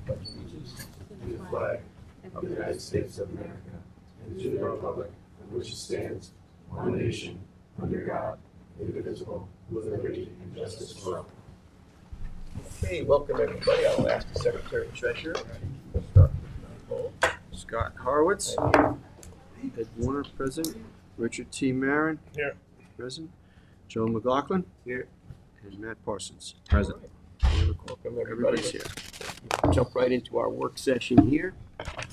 pledge allegiance to the flag of the United States of America and to the republic for which it stands, one nation, under God, indivisible, with liberty and justice for all. Okay, welcome everybody. I'll ask the Secretary Treasurer. Scott Horowitz. Ed Warner, present. Richard T. Marin. Here. Present. Joe McLaughlin. Here. And Matt Parsons. Present. Welcome everybody. Everybody's here. Jump right into our work session here,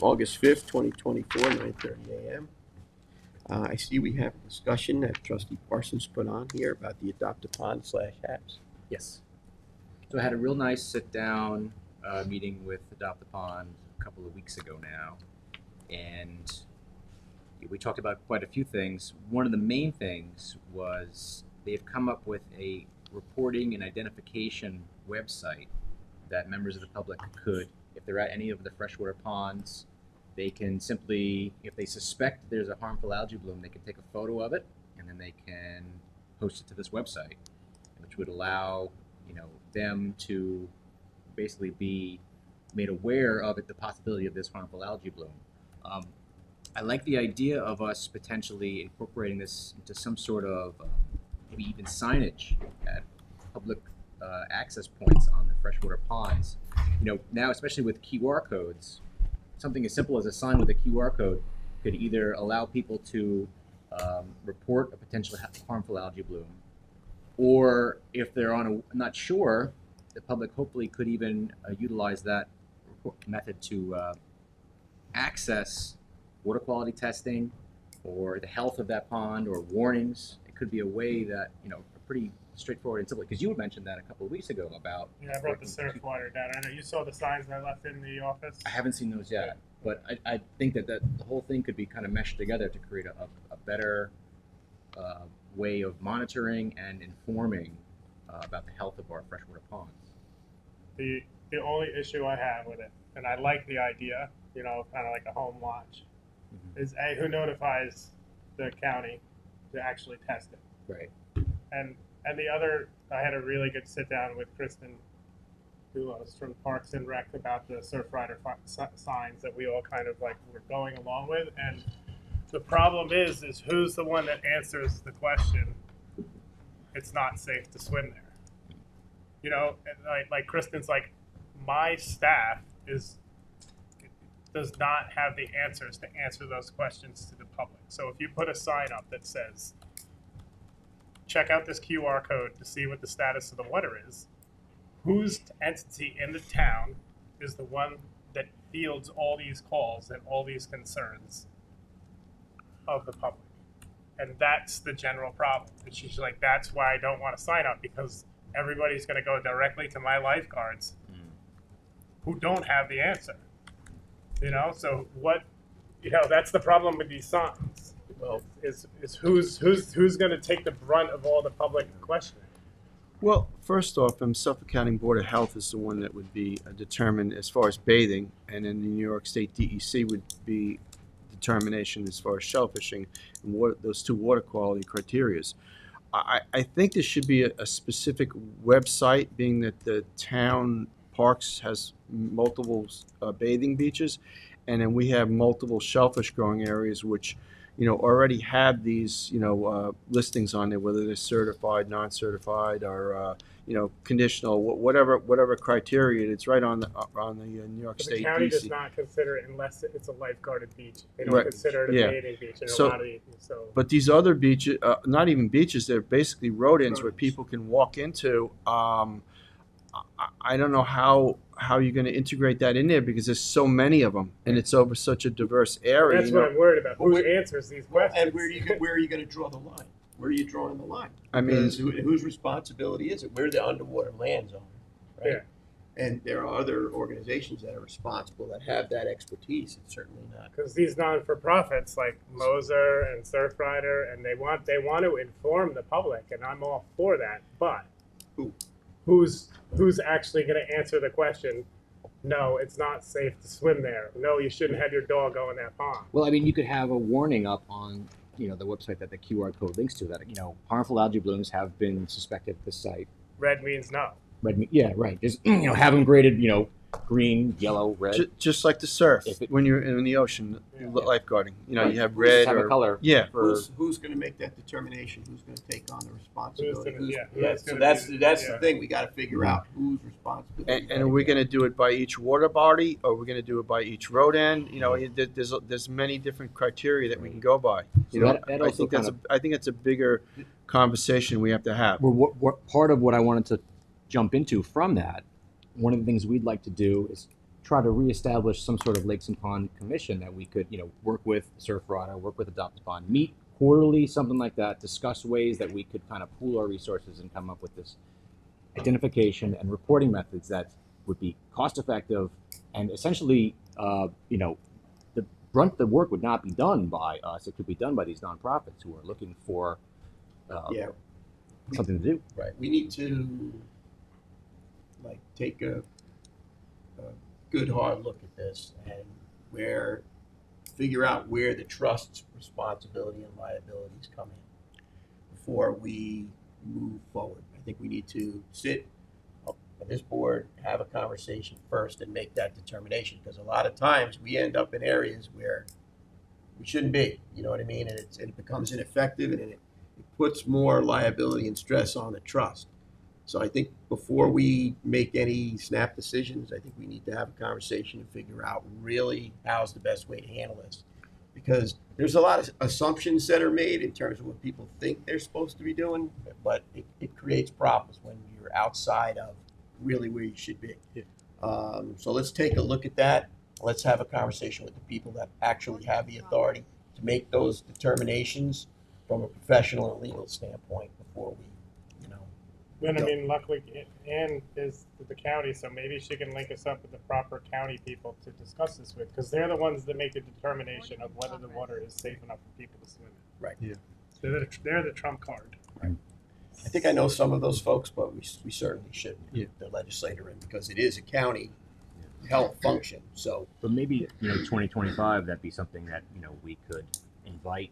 August 5th, 2024, 9:30 a.m. I see we have a discussion that Trustee Parsons put on here about the Adopt-A-Pond/HAPS. Yes. So I had a real nice sit-down meeting with Adopt-A-Pond a couple of weeks ago now, and we talked about quite a few things. One of the main things was they've come up with a reporting and identification website that members of the public could, if they're at any of the freshwater ponds, they can simply, if they suspect there's a harmful algae bloom, they can take a photo of it and then they can post it to this website, which would allow them to basically be made aware of it, the possibility of this harmful algae bloom. I like the idea of us potentially incorporating this into some sort of maybe even signage at public access points on the freshwater ponds. Now, especially with QR codes, something as simple as a sign with a QR code could either allow people to report a potential harmful algae bloom, or if they're not sure, the public hopefully could even utilize that method to access water quality testing or the health of that pond or warnings. It could be a way that, pretty straightforward and simple, because you had mentioned that a couple of weeks ago about... Yeah, I brought the surf water down. I know you saw the signs I left in the office. I haven't seen those yet, but I think that the whole thing could be kind of meshed together to create a better way of monitoring and informing about the health of our freshwater ponds. The only issue I have with it, and I like the idea, kind of like a home watch, is who notifies the county to actually test it. Right. And the other, I had a really good sit down with Kristen, who was from Parks and Rec, about the surf rider signs that we all kind of like were going along with. And the problem is who's the one that answers the question, it's not safe to swim there. Like Kristen's like, my staff does not have the answers to answer those questions to the public. So if you put a sign up that says, check out this QR code to see what the status of the water is, whose entity in the town is the one that fields all these calls and all these concerns of the public? And that's the general problem. And she's like, that's why I don't want to sign up, because everybody's going to go directly to my lifeguards who don't have the answer. So what, that's the problem with these signs. Well, is who's going to take the brunt of all the public questioning? Well, first off, Suffolk County Board of Health is the one that would be determined as far as bathing, and then the New York State DEC would be determination as far as shellfishing and those two water quality criterias. I think there should be a specific website, being that the town parks has multiple bathing beaches, and then we have multiple shellfish growing areas, which already have these listings on there, whether they're certified, non-certified, or conditional, whatever criteria. It's right on the New York But State. the county does DC. not consider it unless it's a lifeguarded beach. They don't Right. consider it a Yeah. bathing beach in So- a lot of these. So But these other beaches, not even beaches, they're basically road-ins where people can walk into. I don't know how you're going to integrate that in there, because there's so many of them, and it's over such a diverse area. that's what I'm worried about. Who answers these questions? and where are you going to draw the line? Where are you drawing the line? I mean, Because whose responsibility is it? We're the underwater land zone, right? Yeah. And there are other organizations that are responsible that have that expertise. It's certainly not. Because these non-for-profits like Moser and Surfrider, and they want to inform the public, and I'm all for that. But who's actually going to answer the question? No, it's not safe to swim there. No, you shouldn't have your dog go in that pond. Well, I mean, you could have a warning up on the website that the QR code links to, that harmful algae blooms have been suspected at this site. Red means no. Red, yeah, right. Just have them graded, green, yellow, red. Just like the surf, If it- when you're in the ocean, Yeah. lifeguarding, you know, Right. you have Just red have a or, color. yeah. For, Who's going to make that determination? Who's going to take on the responsibility? Who's gonna- Yeah, who's so gonna that's be- that's yeah. the thing. We got to figure out who's responsible. And are we gonna do it by each water body, or are we gonna do it by each road end? You know, there's many different criteria that we can go by. So You know, that I also think that's kind I think it's a bigger conversation we have to have. well, what part of what I wanted to jump into from that, one of the things we'd like to do is try to reestablish some sort of lakes and pond commission that we could, work with Surf Rada, work with Adopt a Pond, meet quarterly, something like that, discuss ways that we could kind of pool our resources and come up with this identification and reporting methods that would be cost effective and essentially, the brunt of the work would not be done by us. It could be done by these nonprofits who are looking for Yeah, something to do. right. We need to take a good hard look at this and figure out where the trust's responsibility and liabilities come in before we move forward. I think we need to sit up at this board, have a conversation first, and make that determination. Because a lot of times we end up in areas where we shouldn't be. You know what I mean? And it becomes ineffective, and it puts more liability and stress on the trust. So I think before we make any snap decisions, I think we need to have a conversation and figure out really how's the best way to handle this. Because there's a lot of assumptions that are made in terms of what people think they're supposed to be doing, but it creates problems when you're outside of really where you should be. Yeah. So let's take a look at that. Let's have a conversation with the people that actually have the authority to make those determinations from a professional and legal standpoint before we, And I mean, luckily, Ann is with the county, so maybe she can link us up with the proper county people to discuss this with, because they're the ones that make the determination of whether the water is safe enough for people to swim in. Right. Yeah. They're the trump card. I think I know some of those folks, but we certainly shouldn't Yeah. put the legislator in because it is a county health function. So But maybe 2025 that'd be something that we could invite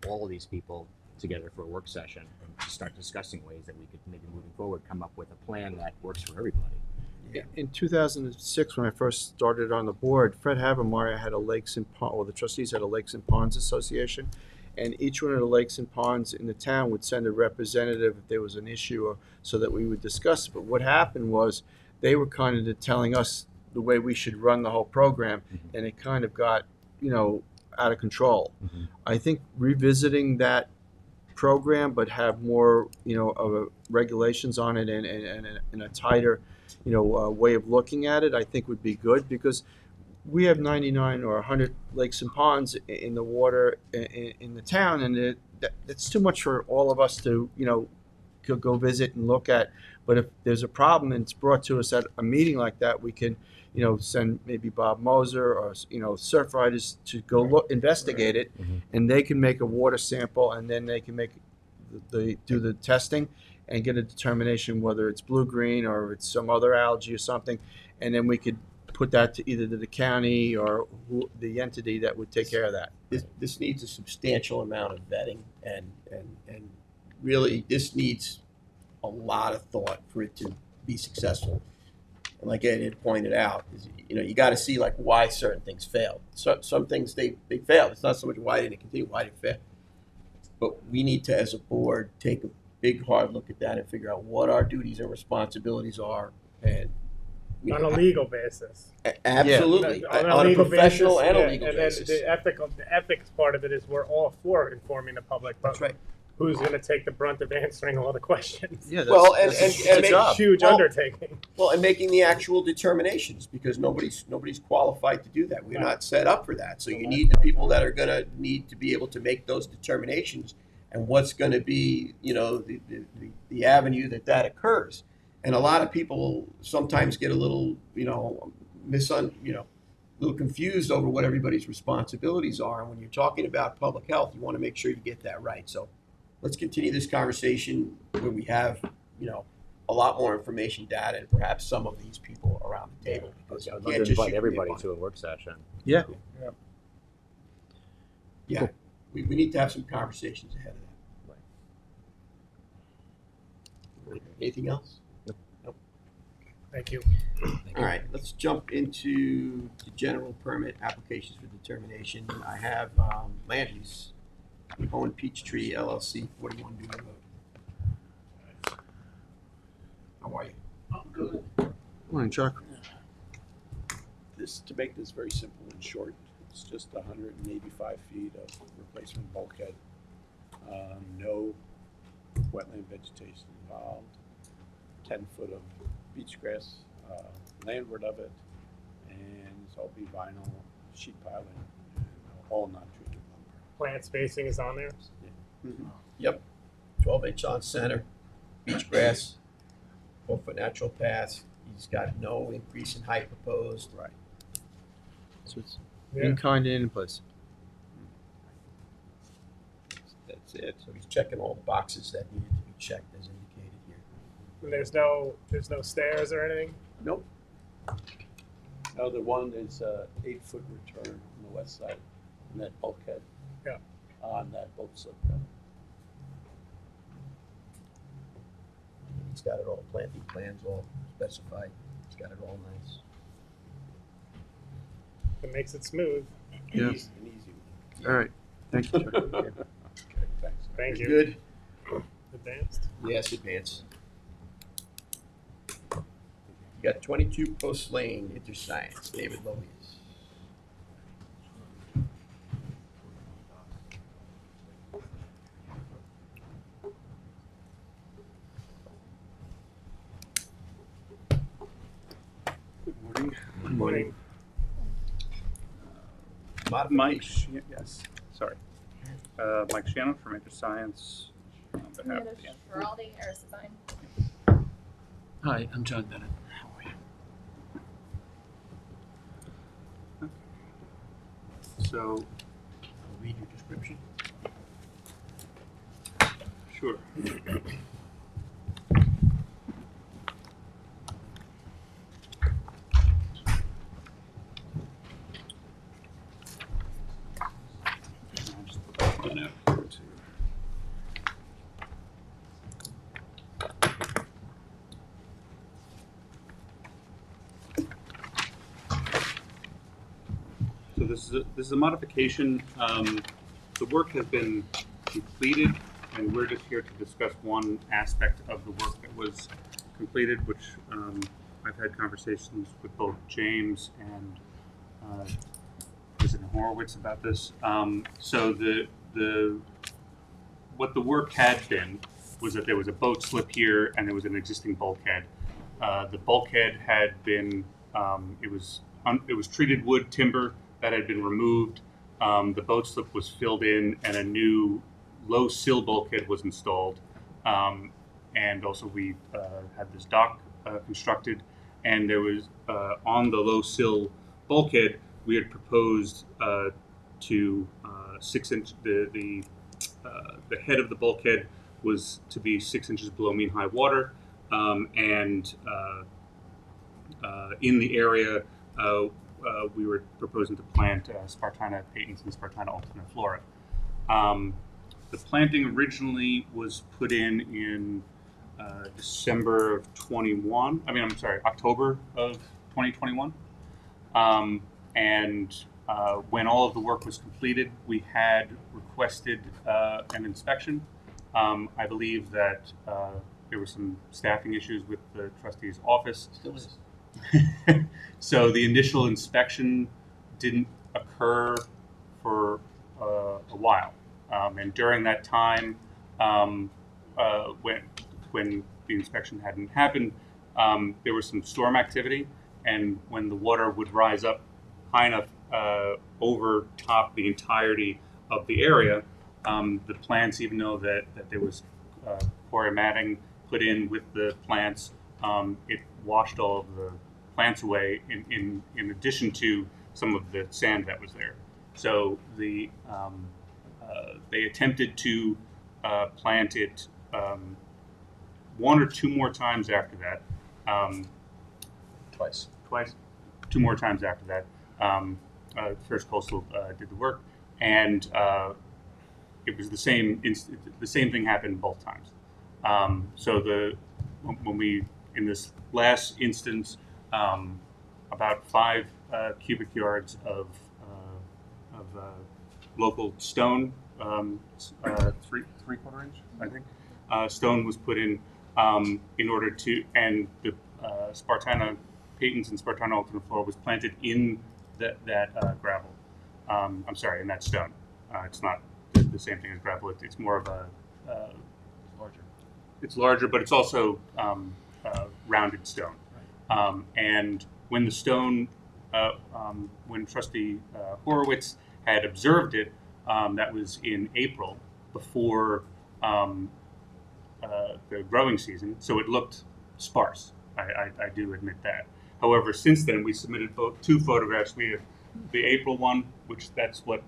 all of these people together for a work session and to start discussing ways that we could maybe moving forward come up with a plan that works for everybody. In 2006, when I first started on the board, Fred Habermeyer had a Lakes and Pond, or the trustees had a Lakes and Ponds Association, and each one of the lakes and ponds in the town would send a representative if there was an issue, or so that we would discuss it. But what happened was they were kind of telling us the way we should run the whole program, and it kind of got out of control. I think revisiting that program, but have more of regulations on it and a tighter way of looking at it, I think would be good, because we have 99 or 100 lakes and ponds in the water in the town, and it's too much for all of us to go visit and look at. But if there's a problem and it's brought to us at a meeting like that, we can send maybe Bob Moser or surf riders to go look, investigate it, and they can make a water sample, and then they can make do the testing and get a determination whether it's blue green or it's some other algae or something, and then we could put that to either the county or the entity that would take care of that. this needs a substantial amount of vetting, and really this needs a lot of thought for it to be successful. And like Ed had pointed out, is, you got to see why certain things failed. So, some things they failed. It's not so much why didn't it continue, why did it fail. But we need to, as a board, take a big hard look at that and figure out what our duties and responsibilities are, and On a legal basis. Absolutely, On on a legal professional basis, and a yeah, legal and basis. then the ethics part of it is we're all for informing the public, but That's right. who's going to take the brunt of answering all the questions? Yeah, Well, and it's and a make job. Huge Well, undertaking. Well, and making the actual determinations, because nobody's qualified to do that. We're not set up for that. So you need the people that are going to need to be able to make those determinations, and what's going to be, the avenue that occurs. And a lot of people sometimes get a little, a little confused over what everybody's responsibilities are. And when you're talking about public health, you want to make sure you get that right. So let's continue this conversation when we have, a lot more information, data, and perhaps some of these people around the table. Because you I'd love can't to just invite shoot everybody from to a work session. Yeah. Yeah, we need to have some conversations ahead of that. Anything else? Nope. Thank you. All right, let's jump into the general permit applications for determination. I have land use, Owen Peachtree LLC, 41 Dewey Road. How are you? Morning, Chuck. This, to make this very simple and short, it's just 185 feet of replacement bulkhead. No wetland vegetation involved. 10 foot of beach grass landward of it, and it's all be vinyl sheet piling, and all non-treated lumber. Plant spacing is on there. Yep, 12-inch on center, beach grass, 4-foot natural path. He's got no increase in height proposed. Right. So it's Yeah. in kind and in place. That's it. So he's checking all the boxes that needed to be checked as indicated here. And there's no stairs or anything. Nope. No, the one is 8-foot return on the west side, and that bulkhead. Yeah. On that boat slip. He's got it all, planting plans all specified. He's got it all nice. It makes it smooth. Yeah. An easy one. All right. Thank you, Chuck. Okay, thanks. Thank you. Good? Advanced. Yes, advance. You got 22 Post Lane, InterScience, David Lowies. Good morning. Good morning. Mike, Modification. yes, sorry. Mike Shannon from InterScience on behalf of the Feraldi, Harris Design. Hi, I'm John Bennett. How are you? So, I'll read your description. sure. I'll just put that one out here too. So this is a modification. The work has been completed, and we're just here to discuss one aspect of the work that was completed, which I've had conversations with both James and President Horowitz about this. So what the work had been was that there was a boat slip here, and there was an existing bulkhead. The bulkhead had been it was treated wood timber that had been removed. The boat slip was filled in, and a new low sill bulkhead was installed. And also we had this dock constructed, and there was on the low sill bulkhead we had proposed to 6-inch the head of the bulkhead was to be 6 inches below mean high water, and in the area we were proposing to plant Spartina patens and Spartina alterniflora. The planting originally was put in December of 21. October of 2021. And when all of the work was completed, we had requested an inspection. I believe that there were some staffing issues with the trustee's office. Still is. So the initial inspection didn't occur for a while. And during that time, when the inspection hadn't happened, there was some storm activity. And when the water would rise up high enough over top the entirety of the area, the plants, even though that there was quarry matting put in with the plants, it washed all of the plants away in addition to some of the sand that was there. So they attempted to plant it one or two more times after that. Twice. Two more times after that. First Coastal did the work, and it was the same thing happened both times. So when we in this last instance, about 5 cubic yards of local stone, 3/4 inch, I think, stone was put in order to, and the Spartina patens and Spartina alterniflora was planted in that gravel. I'm sorry, in that stone. It's not the same thing as gravel. It's more of a Larger. it's larger, but it's also rounded stone. And when the stone, when Trustee Horowitz had observed it, that was in April before the growing season, so it looked sparse. I do admit that. However, since then we submitted 2 photographs. We have the April one, which that's what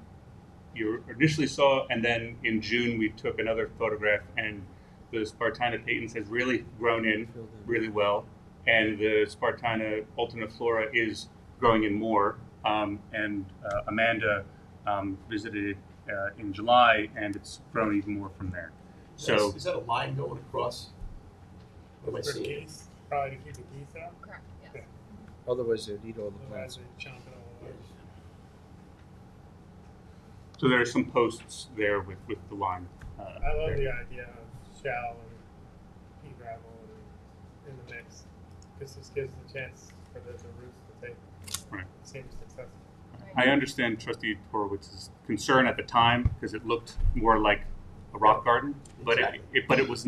you initially saw, and then in June we took another photograph, and the Spartina patens has really grown in really well, and the Spartina alterniflora is growing in more. And Amanda visited it in July, and it's grown even more from there. So is that a line going across? What am I For seeing? geese, probably to keep the geese out. Correct, yes. Yeah. Otherwise, they'd eat all the Otherwise, plants. they chomp it all away. So there are some posts there with the line. I love there. the idea of shell and pea gravel in the mix. This just gives the chance for the roots to take. Right. It seems successful. I understand Trustee Horowitz's concern at the time because it looked more like a rock garden, but Exactly. it was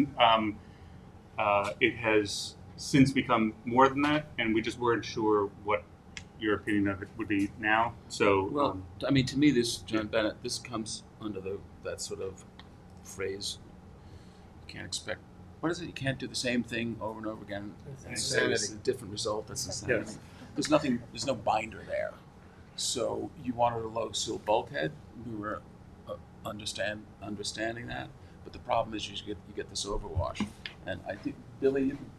it has since become more than that, and we just weren't sure what your opinion of it would be now. So Well, I mean, to me, this, John Bennett, this comes under that sort of phrase. You can't expect. What is it? You can't do the same thing over and over again and say it's a different result. That's insanity. Yes. There's nothing. There's no binder there. So you wanted a low sill bulkhead. We were understanding that, but the problem is you get this overwash. And I think Billy, you can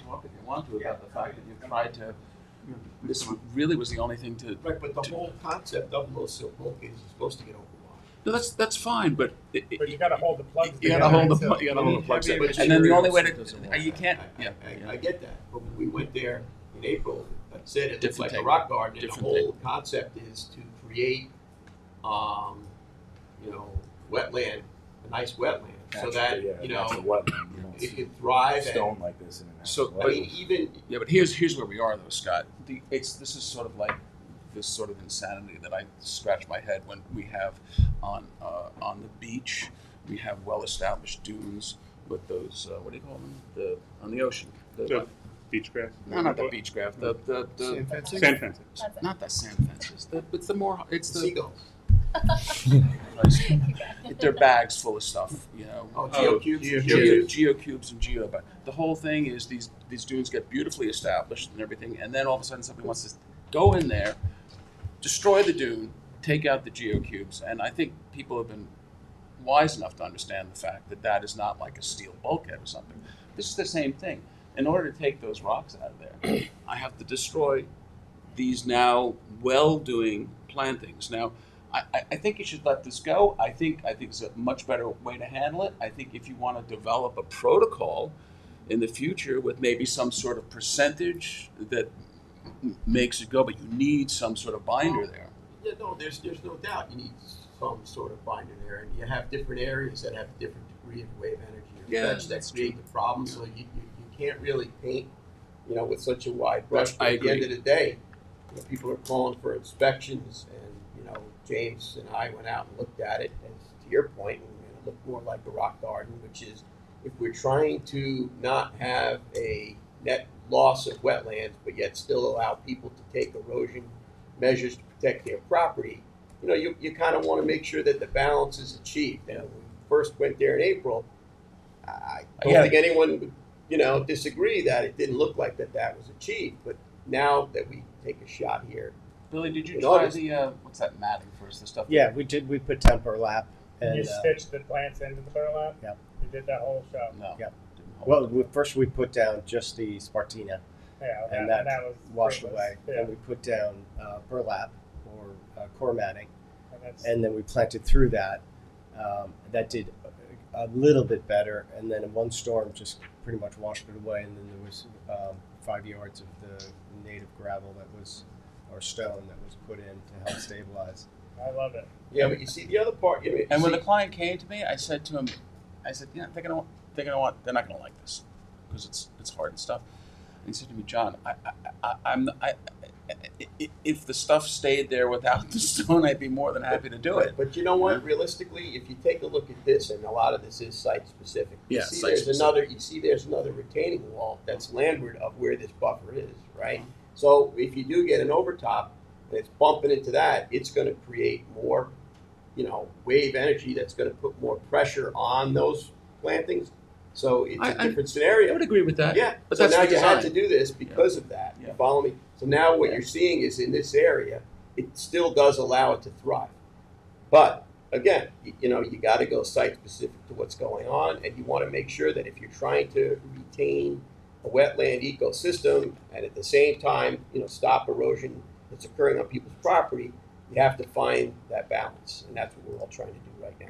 talk if you want to about the fact that you tried to. This really was the only thing to. Right, but the whole concept of low silt bulkhead is supposed to get overwashed. No, that's fine, but But you got to hold the plugs. you gotta together, hold the so- you gotta hold the plugs in. But And then the only way materials doesn't to work. you can't. I Yeah. get that, but when we went there in April, like I said, it looked Different like a thing. rock garden, and the Different whole concept is to create, wetland, a nice wetland, so that, it can thrive and, like this in a So, I mean, even, Yeah, but here's where we are though, Scott. This is sort of like this sort of insanity that I scratch my head when we have on the beach. We have well-established dunes with those what do you call them? On the ocean. The beach grass. No, not the beach grass. The Sand fencing? Sand fencing. That's it. not the sand fences. It's the seagulls. they're bags full of stuff, Oh, geocubes. Geocubes and geo, but the whole thing is these dunes get beautifully established and everything, and then all of a sudden somebody wants to go in there, destroy the dune, take out the geocubes, and I think people have been wise enough to understand the fact that that is not like a steel bulkhead or something. This is the same thing. In order to take those rocks out of there, I have to destroy these now well-doing plantings. Now, I think you should let this go. I think it's a much better way to handle it. I think if you want to develop a protocol in the future with maybe some sort of percentage that makes it go, but you need some sort of binder there. Yeah, no, there's no doubt you need some sort of binder there, and you have different areas that have different degree of wave energy Yeah, effects that that's create true. the problem. So you can't really paint, with such a wide brush. But I at the end agree. of the day, people are calling for inspections, and James and I went out and looked at it, and to your point, it looked more like a rock garden, which is, if we're trying to not have a net loss of wetlands, but yet still allow people to take erosion measures to protect their property, you kind of want to make sure that the balance is achieved. And when we first went there in April, I don't Yeah. think anyone would, disagree that it didn't look like that was achieved. But now that we take a shot here, Billy, did you In try August. the what's that matting first? The stuff. Yeah, we did. We put down burlap, and You stitched the plants into the burlap? Yep. You did that whole show? No. Yep. Didn't hold. first we put down just the Spartina, Yeah, and that that was washed fruitless. away. Yeah. Then we put down burlap or core matting, And that's, and then we planted through that. That did a little bit better, and then in one storm just pretty much washed it away, and then there was 5 yards of the native gravel that was, or stone that was put in to help stabilize. I love it. Yeah, but you see the other part, you know, And when see- the client came to me, I said to him, yeah, they're not gonna like this because it's hard and stuff. And he said to me, John, if the stuff stayed there without the stone, I'd be more than happy to do it. But you know what? Realistically, if you take a look at this, and a lot of this is site specific. Yeah, you see site there's specific. there's another retaining wall that's landward of where this buffer is, right? So if you do get an overtop and it's bumping into that, it's going to create more, wave energy that's going to put more pressure on those plantings. So it's a different scenario. I would agree with that. Yeah, but so that's now the you had design. to do this because of that. Yeah. You follow me? So now what you're seeing is in this area, it still does allow it to thrive. But again, you got to go site specific to what's going on, and you want to make sure that if you're trying to retain a wetland ecosystem and at the same time, stop erosion that's occurring on people's property, you have to find that balance, and that's what we're all trying to do right now.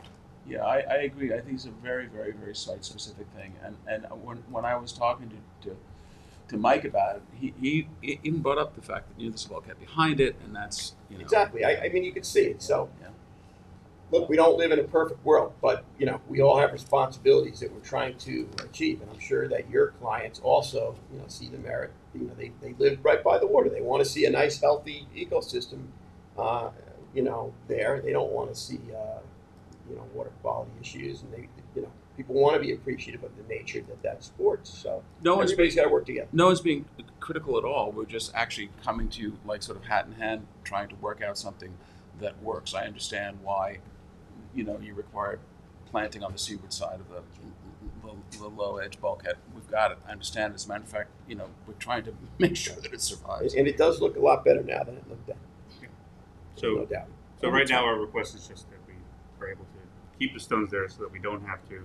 Yeah, I agree. I think it's a very, very, very site-specific thing. And when I was talking to Mike about it, he even brought up the fact that there's a bulkhead behind it, and that's Exactly. I mean, you can see it. So, yeah. look, we don't live in a perfect world, but we all have responsibilities that we're trying to achieve, and I'm sure that your clients also, see the merit. They live right by the water. They want to see a nice, healthy ecosystem, there. They don't want to see, water quality issues, and people want to be appreciative of the nature that supports. So everybody's got to work together. No one's being critical at all. We're just actually coming to you like sort of hat in hand, trying to work out something that works. I understand why, you require planting on the seaward side of the low edge bulkhead. We've got it. I understand. As a matter of fact, we're trying to make sure that it survives. And it does look a lot better now than it looked then. So, no doubt. so right now our request is just that we are able to keep the stones there so that we don't have to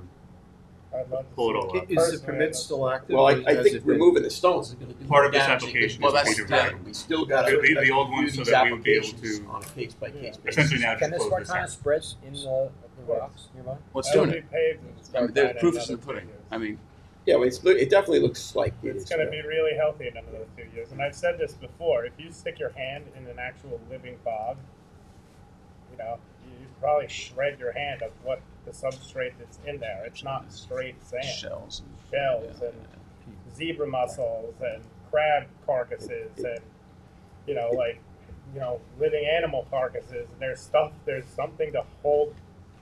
I'd love to pull it see all up. Is the permit still active? Well, or I has think it been- removing the stones is going to be Part of this damaging. application Well, is that's to yeah. We still got The old ones so that we would be able to on a case by case basis. essentially now Can just this close this Spartina out. spread in the rocks nearby? What's That'll doing be it? paved and I mean, start the planting proof is in the another 2 pudding. years. I mean, Yeah, well, it definitely looks like it It's is. going to be really healthy in another 2 years. And I've said this before: if you stick your hand in an actual living bog, you probably shred your hand of what the substrate that's in there. It's not straight sand. shells. Shells and zebra mussels and crab carcasses and living animal carcasses. And there's something to hold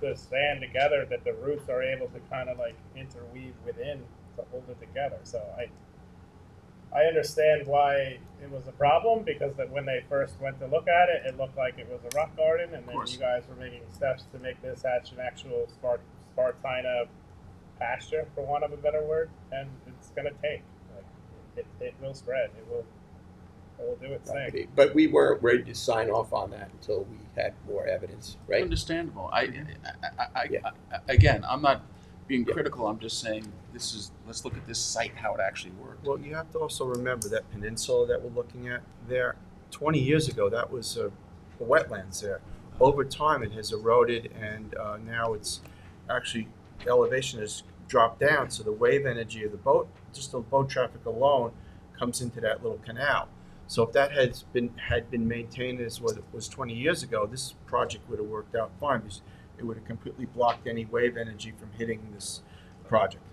the sand together that the roots are able to kind of like interweave within to hold it together. So I understand why it was a problem, because that when they first went to look at it, it looked like it was a rock garden, and then course. you guys were making steps to make this an actual Spartina pasture, for want of a better word, and it's going to take. It will spread. It will do its thing. But we weren't ready to sign off on that until we had more evidence, right? Understandable. I Yeah. again, I'm not being Yeah. critical. I'm just saying let's look at this site, how it actually worked. Well, you have to also remember that peninsula that we're looking at there, 20 years ago, that was wetlands there. Over time, it has eroded, and now it's actually, elevation has dropped down, so the wave energy of the boat, just the boat traffic alone, comes into that little canal. So if that had been maintained as what it was 20 years ago, this project would have worked out fine, because it would have completely blocked any wave energy from hitting this project.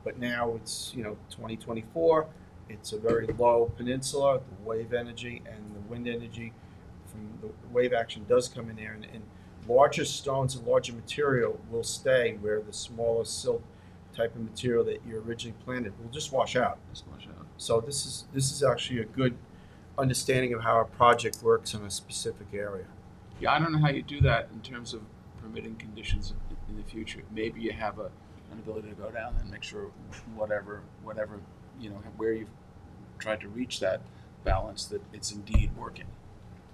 But now it's 2024. It's a very low peninsula. The wave energy and the wind energy from the wave action does come in there, and larger stones and larger material will stay where the smaller silt type of material that you originally planted will just wash out. So this is actually a good understanding of how a project works in a specific area. Yeah, I don't know how you do that in terms of permitting conditions in the future. Maybe you have an ability to go down and make sure whatever where you've tried to reach that balance, that it's indeed working.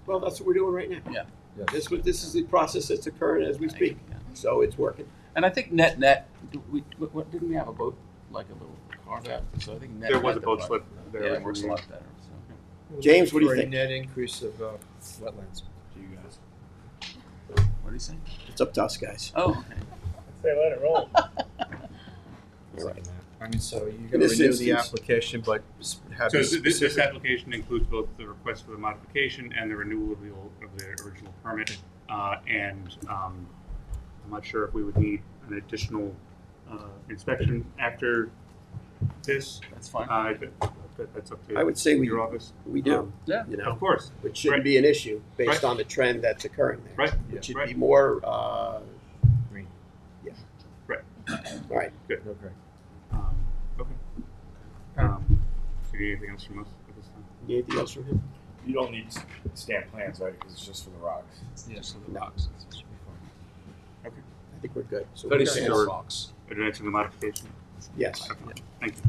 Well, that's what we're doing right now. Yeah. This is the process that's occurring as we speak. Yeah. So it's working. And I think net, didn't we have a boat, like a little carve out? So I think net. There was a the boat pro- slip there. Yeah, it works a lot better. So. James, what do you For a think? net increase of wetlands. To you guys. What do you say? It's up to us, guys. Oh, okay. Say let it roll. I mean, so you're gonna this renew the instance- application, but have So a this specific. application includes both the request for the modification and the renewal of the original permit. I'm not sure if we would need an additional inspection after this. That's fine. That's up to I would say your office. we do, Yeah. you know, Of course. which shouldn't Right. be an issue based Right. on the trend that's occurring there. Right. It should Right. be more, Green. Yeah. Right. All right. Good. Okay. Okay. So you need anything else from us at this time? Anything else from him? You don't need stamp plans, right? Because it's just for the rocks. Yes, so the No. box. Okay. I think we're good. So Very we're standard good. box. Did I answer the modification? Yes. Okay. Thank you.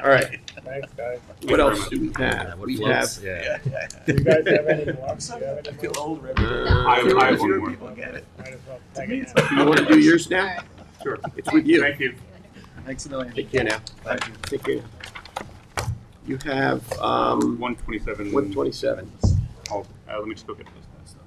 All right. Thanks, guys. What very else much. do we have? We floats? have, Yeah. Do you guys have any more? I'm sorry, I feel older every day. I have one more. People get it. Might as well take it now. you want to do yours now? Sure. It's with you. Thank you. Thanks a million. Take care now. Thank you. Take care. You have 127. 127. Oh, let me just go get this stuff.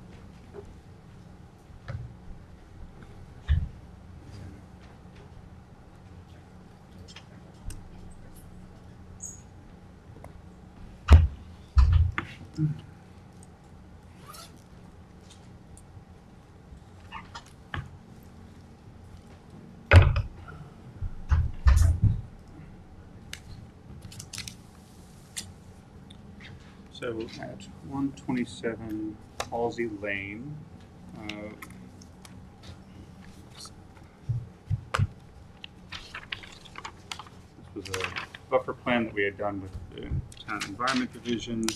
So at 127 Halsey Lane, this was a buffer plan that we had done with the Town Environment Division.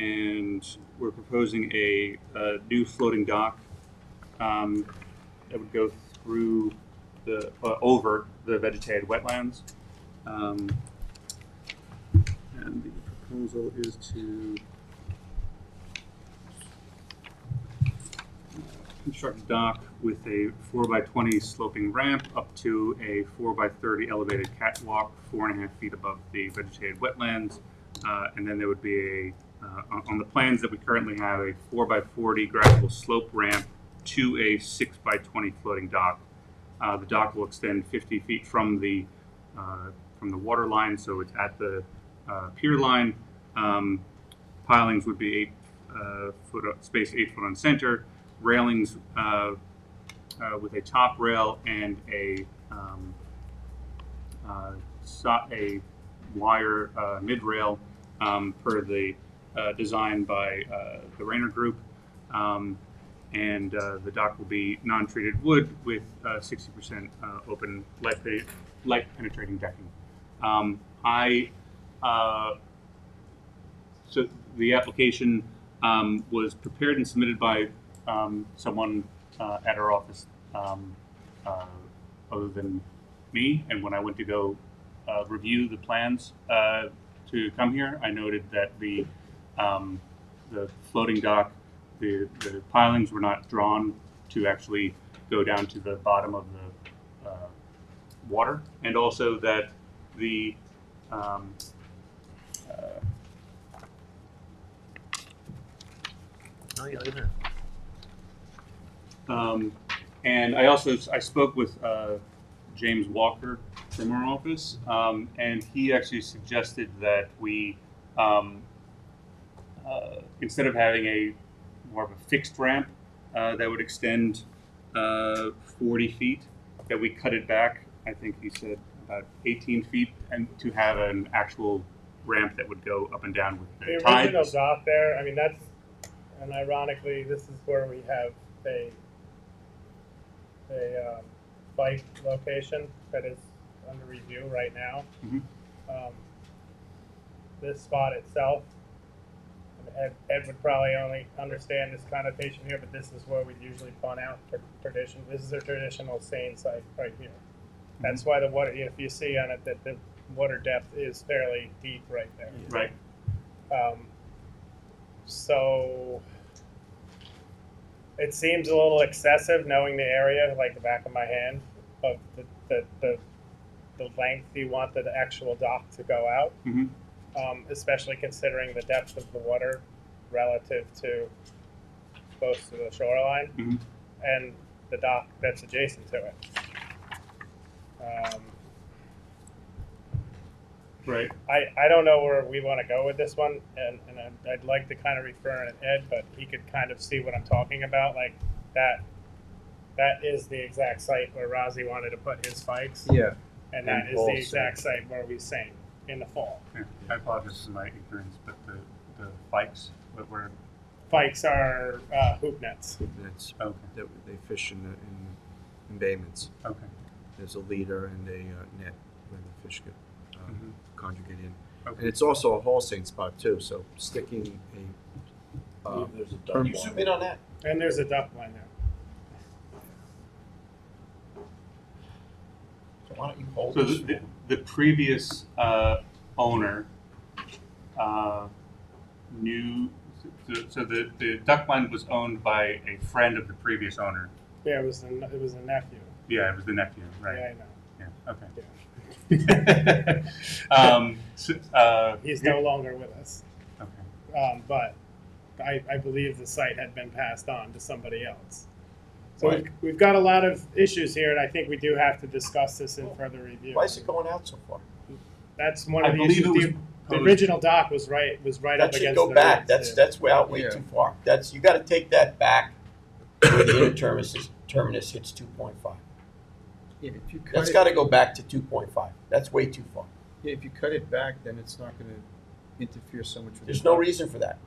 And we're proposing a new floating dock that would go through over the vegetated wetlands. And the proposal is to construct a dock with a 4x20 sloping ramp up to a 4x30 elevated catwalk 4.5 feet above the vegetated wetlands. And then there would be on the plans that we currently have, a 4x40 gradual slope ramp to a 6x20 floating dock. The dock will extend 50 feet from the water line, so it's at the pier line. Pilings would be 8 foot spaced 8 foot on center. Railings with a top rail and a wire mid rail per the design by the Rayner Group. And the dock will be non-treated wood with 60% open light penetrating decking. So the application was prepared and submitted by someone at our office other than me. And when I went to go review the plans to come here, I noted that the floating dock, the pilings were not drawn to actually go down to the bottom of the water, and also that the and I spoke with James Walker from our office, and he actually suggested that we instead of having a more of a fixed ramp that would extend 40 feet, that we cut it back. I think he said about 18 feet, and to have an actual ramp that would go up and down with the The original tides. dock there, I mean, that's, and ironically, this is where we have a bike location that is under review right now. Mhm. This spot itself, and Ed would probably only understand this connotation here, but this is where we usually pun out for tradition. This is a traditional seine site right here. That's why the water, if you see on it that the water depth is fairly deep right there. Right. So it seems a little excessive, knowing the area like the back of my hand, of the length you want the actual dock to go out, Mhm. especially considering the depth of the water relative to close to the shoreline. Mhm. And the dock that's adjacent to it. Right. I don't know where we want to go with this one, and I'd like to kind of refer it to Ed, but he could kind of see what I'm talking about. Like that is the exact site where Rozzy wanted to put his spikes, Yeah. and that And is Paul the said- exact site where we sang in the fall. Yeah. I apologize for my ignorance, but the bikes that were Spikes are hoop nets. That's, okay. that they fish in embayments. Okay. There's a leader and a net where the fish get Mhm. conjugate in. Okay. And it's also a halting spot too, so sticking There's a Can duck you line. zoom in on that? And there's a duck line there. So why don't you hold So this? the previous owner knew. So the duck line was owned by a friend of the previous owner. Yeah, it was the nephew. Yeah, it was the nephew, right? Yeah, I know. Yeah. Okay. Yeah. He's no longer with us. Okay. But I believe the site had been passed on to somebody else. So Why? we've got a lot of issues here, and I think we do have to discuss this in further review. Why is it going out so far? That's one I of the believe issues. it was The posed- original dock was right up That should against go the back. road, That's too. way Yeah. too far. You gotta take that back where the inner terminus hits 2.5. Yeah, if you cut That's it, gotta go back to 2.5. That's way too far. yeah, if you cut it back, then it's not going to interfere so much with There's the no duck reason for that.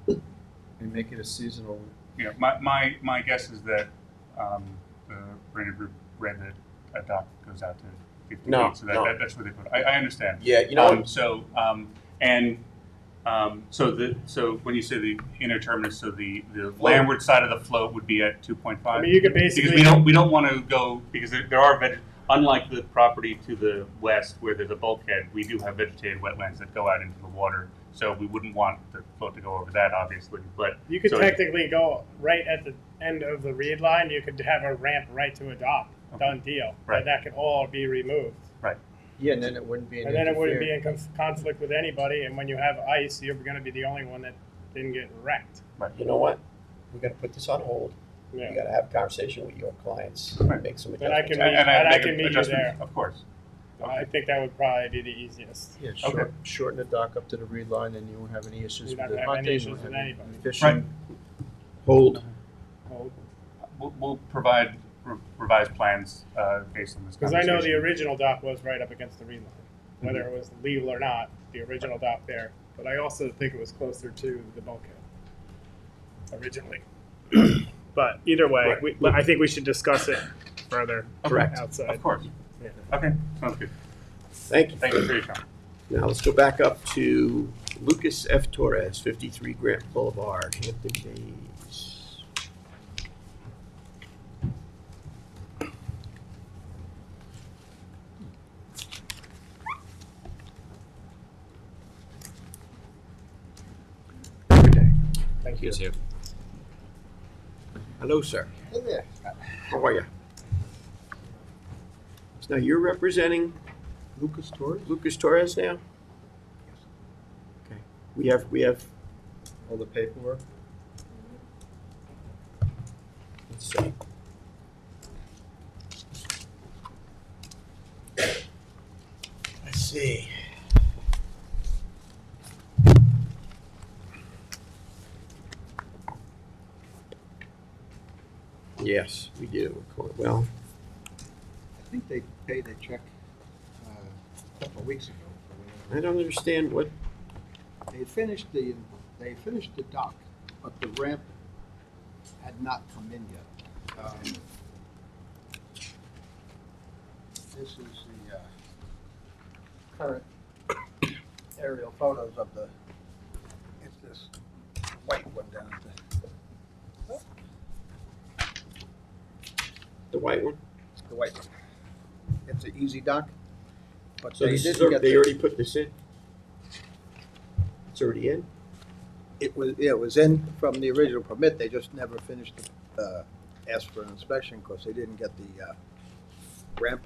and make it a seasonal. Yeah. My guess is that the Brandon Group read that a dock goes out to 50 No, feet, so no. that's where they put it. I understand. Yeah, you know what? So when you say the inner terminus, so the landward side of the float would be at 2.5. I mean, you could Because basically we don't want to go because there are unlike the property to the west where there's a bulkhead, we do have vegetated wetlands that go out into the water. So we wouldn't want the float to go over that, obviously. But you could so- technically go right at the end of the reed line. You could have a ramp right to a dock. Okay. Done deal. Right. And that could all be removed. Yeah, and then it wouldn't be an And then it wouldn't be interfere- in conflict with anybody. And when you have ice, you're going to be the only one that didn't get wrecked. You know what? We gotta put this on hold. Yeah. You gotta have a conversation with your clients, Right. make some And I adjustments. can meet- and I make can an meet you adjustment, there. of course. I think that would probably be the easiest. Yeah, Okay. shorten the dock up to the reed line, and you won't have any issues You're with not the gonna have any hunting, issues won't with have any anybody. fishing. Hold. Hold. We'll provide revised plans based on this. Because I know the conversation. original dock was right up against the reed line, whether it was legal or not. The original dock there, but I also think it was closer to the bulkhead originally. But either way, I think we should discuss it further Correct. outside. Of course. Yeah. Okay, sounds good. Thank you. Thank you for your time. Now let's go back up to Lucas F. Torres, 53 Grant Boulevard, Hampton Bays. Good day. Thank you. too. Hello, sir. Hey there. How are you? So now you're representing Lucas Torres? Lucas Torres now? Okay. We have, All the paperwork. let's see. Let's see. Yes, we do. Well, I think they paid a check a couple of weeks ago. I don't understand what, They finished the dock, but the ramp had not come in yet. This is the current aerial photos of it's this white one down at the white one? the white one. It's an easy dock, but So they this is, didn't get they the- already put this in? It's already in? It was in from the original permit, they just never finished, asked for an inspection because they didn't get the ramp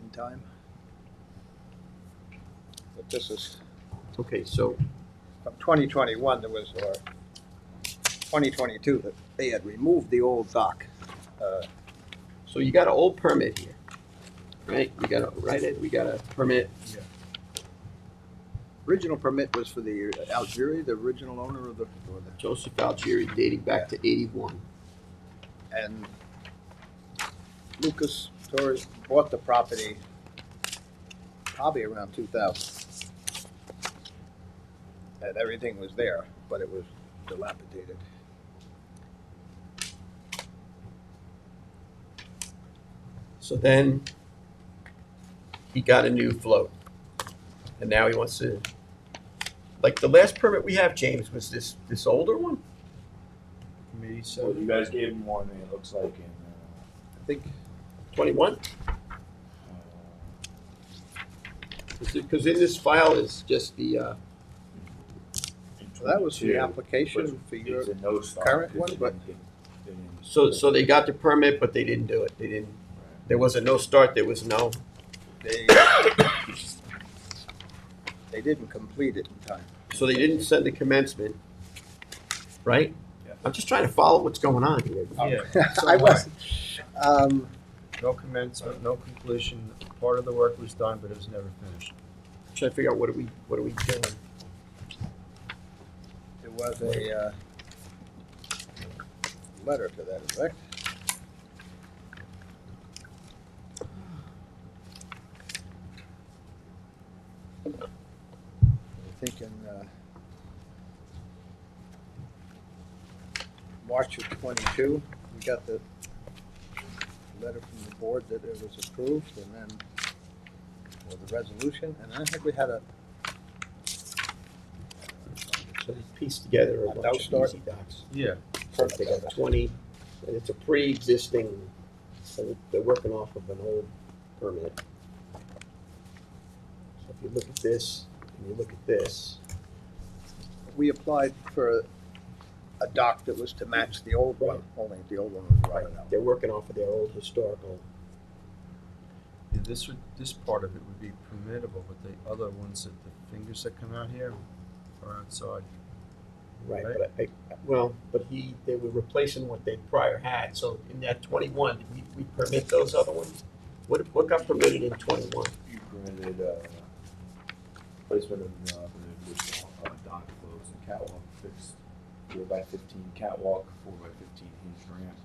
in time. But this is Okay, so, from 2021, there was, or 2022 that they had removed the old dock. So you got an old permit here, right? We got a permit. Original permit was for the Algeria, the original owner of the Joseph Algieri dating back to 81. and Lucas Torres bought the property probably around 2000. And everything was there, but it was dilapidated. So then he got a new float. And now he wants to, like the last permit we have, James, was this older one? Committee So said, you guys gave him one, it looks like in, I think 21? Because in this file is just the, that was the 22, application for but your it's a no start, current 'cause one, it but didn't- so they got the permit, but they didn't do it. They didn't, there was a no start, there was no, they they didn't complete it in time. so they didn't send the commencement, right? Yeah. I'm just trying to follow what's going on here. yeah. so I was, No commencement, no completion. Part of the work was done, but it was never finished. Trying to figure out what are we doing? there was a letter to that effect. I think in March of 22, we got the letter from the board that it was approved, and then or the resolution, and I think we had a So they pieced together a A bunch of start. easy docs. Yeah. So they got 20, and it's a pre-existing, so they're working off of an old permit. So if you look at this, and you look at this, we applied for a dock that was to match the old one, only the old one was rotted out. they're working off of their old historical. Yeah, this part of it would be permittable, but the other ones that the fingers that come out here are outside. Right, Right. but they were replacing what they prior had, so in that 21, did we permit those other ones? What got permitted in 21? You permitted, placement of, the additional, dock floats and catwalk fixed 4x15 catwalk, 4x15 hinge ramp,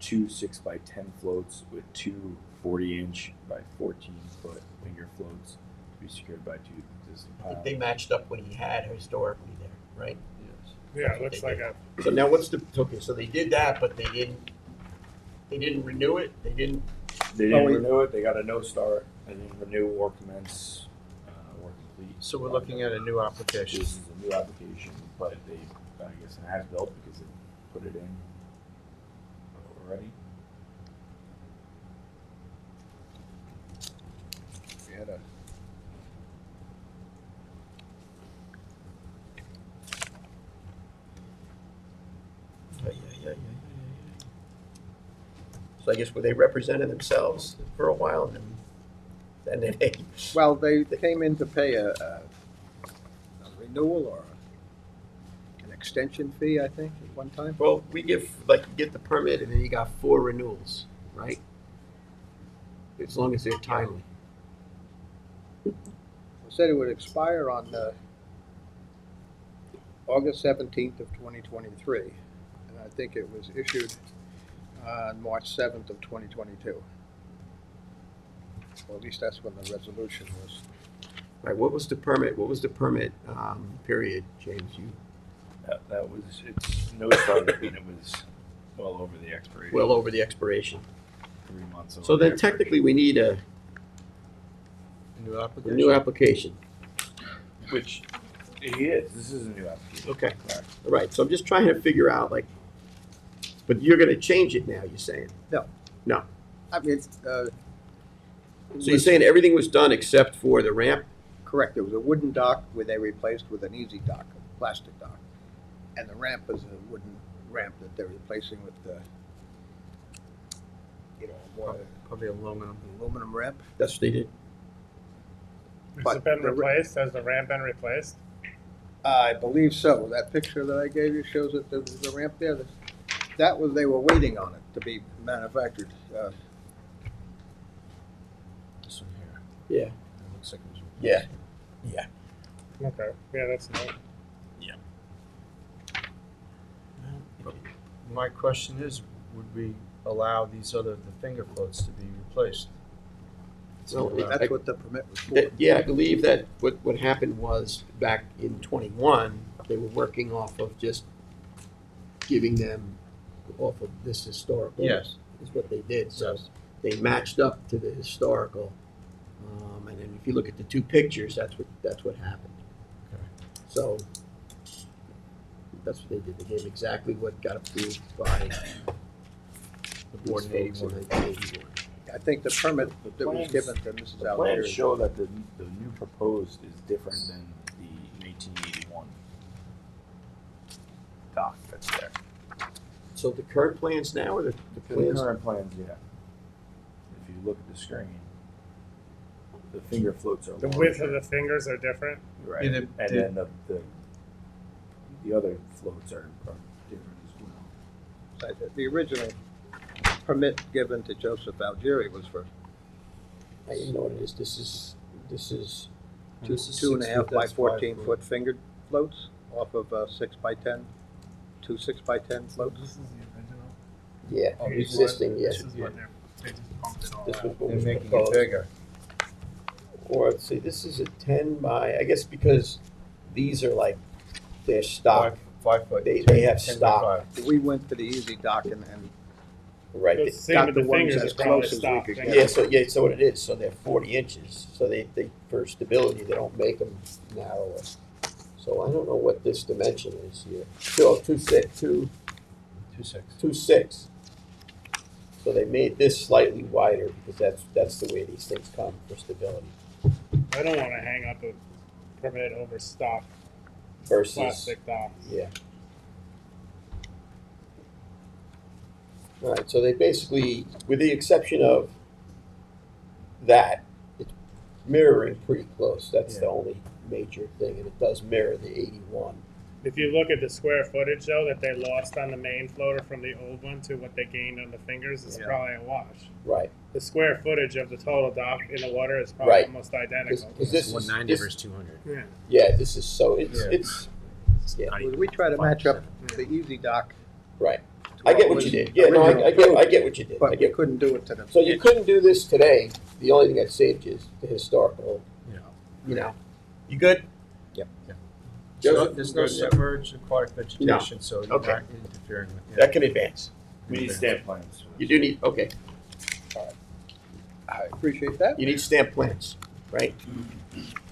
2 6x10 floats with 2 40-inch by 14-foot finger floats to be secured by 2 existing I think piles. they matched up what he had historically there, right? Yes. Yeah, it looks like a, So now what's okay, so they did that, but they didn't renew it, they didn't, They didn't renew it, they got a no start, they didn't renew or commence, or complete. So we're looking at a new application. This is a new application, but they, I guess, it has built because they put it in already. We had a So I guess were they representing themselves for a while and then they, well, they came in to pay a renewal or an extension fee, I think, at one time. well, we give, like, you get the permit and then you got 4 renewals, right? As long as they're timely. It said it would expire on August 17th of 2023, and I think it was issued on March 7th of 2022. Or at least that's when the resolution was. Right, what was the permit period, James? That was, it's no start, and it was well over the expiration. Well over the expiration. 3 months over. So then the technically we need a A new a application? new application. expiration. Which he is, this is a new application. Okay. Correct. All right, so I'm just trying to figure out, like, but you're gonna change it now, you're saying? I mean, So you're saying everything was done except for the ramp? correct. It was a wooden dock where they replaced with an easy dock, a plastic dock, and the ramp is a wooden ramp that they're replacing with the, Probably aluminum. aluminum ramp. That's what they did? has But it been the ra- replaced? Has the ramp been replaced? I believe so. That picture that I gave you shows that there was a ramp there. That was, they were waiting on it to be manufactured. This one here. Yeah, It looks like it was. yeah. Okay, yeah, that's no. My question is, would we allow the finger floats to be replaced? So That's what the permit was for. Yeah, I believe that what happened was back in 21, they were working off of just giving them off of this historical. Yes. Is what they did. So Yes. they matched up to the historical. And then if you look at the two pictures, that's what happened. Okay. So that's what they did. They gave exactly what got approved by the board in 1981. I think the permit The that was plans- given to Mrs. The plans Algieri. show that the new proposed is different than the 1881 dock that's there. So the current plans now, or the The plans? current plans, yeah. If you look at the screen, the finger floats are The longer. width of the fingers are different. Right, Yeah, and then the other floats are different as well. The original permit given to Joseph Algieri was for You know what it is. This is two, This is 2.5 6 foot, by that's 14 5 foot fingered floats off of 6 by 10, two 6 by 10 floats. This is the original. yeah, Oh, existing. This Yeah, is what they just pumped it all this out. was what They're was making it proposed. bigger. Or let's see, this is a 10 by. I guess because these are like they're stock. 5 foot. They have 10 by stock. 5. We went to the easy dock and Right. The same got with the the ones fingers as is probably close as we stock. could fingers. get. So what it is. So they're 40 inches. So they for stability they don't make them narrower. So I don't know what this dimension is here. 2.6. 2.6. So they made this slightly wider because that's the way these things come for stability I don't want to hang up a permit over stock versus plastic docks. yeah. All right, so they basically, with the exception of that, it's mirroring pretty close. That's the only major thing, and it does mirror the 81. If you look at the square footage though that they lost on the main floater from the old one to what they gained on the fingers is Yeah. probably a wash. Right. The square footage of the total dock in the water is probably Right. almost identical. Because this is 190 this, versus 200. Yeah. yeah, this is so it's Yeah. it's yeah, Not even We try to match up 5%. the easy dock. right. to I get what was you did. Yeah, no, originally I approved, get what you did. I But we get. couldn't do it to them. So you couldn't do this today. The only thing that saved you is the historical. Yeah. You know. You good? Yep. Joseph, There's you no good? submerged aquatic vegetation, so you're Okay. not interfering with. That can advance. We need stamp plans. You do need okay. I appreciate that. You need stamp plans, right?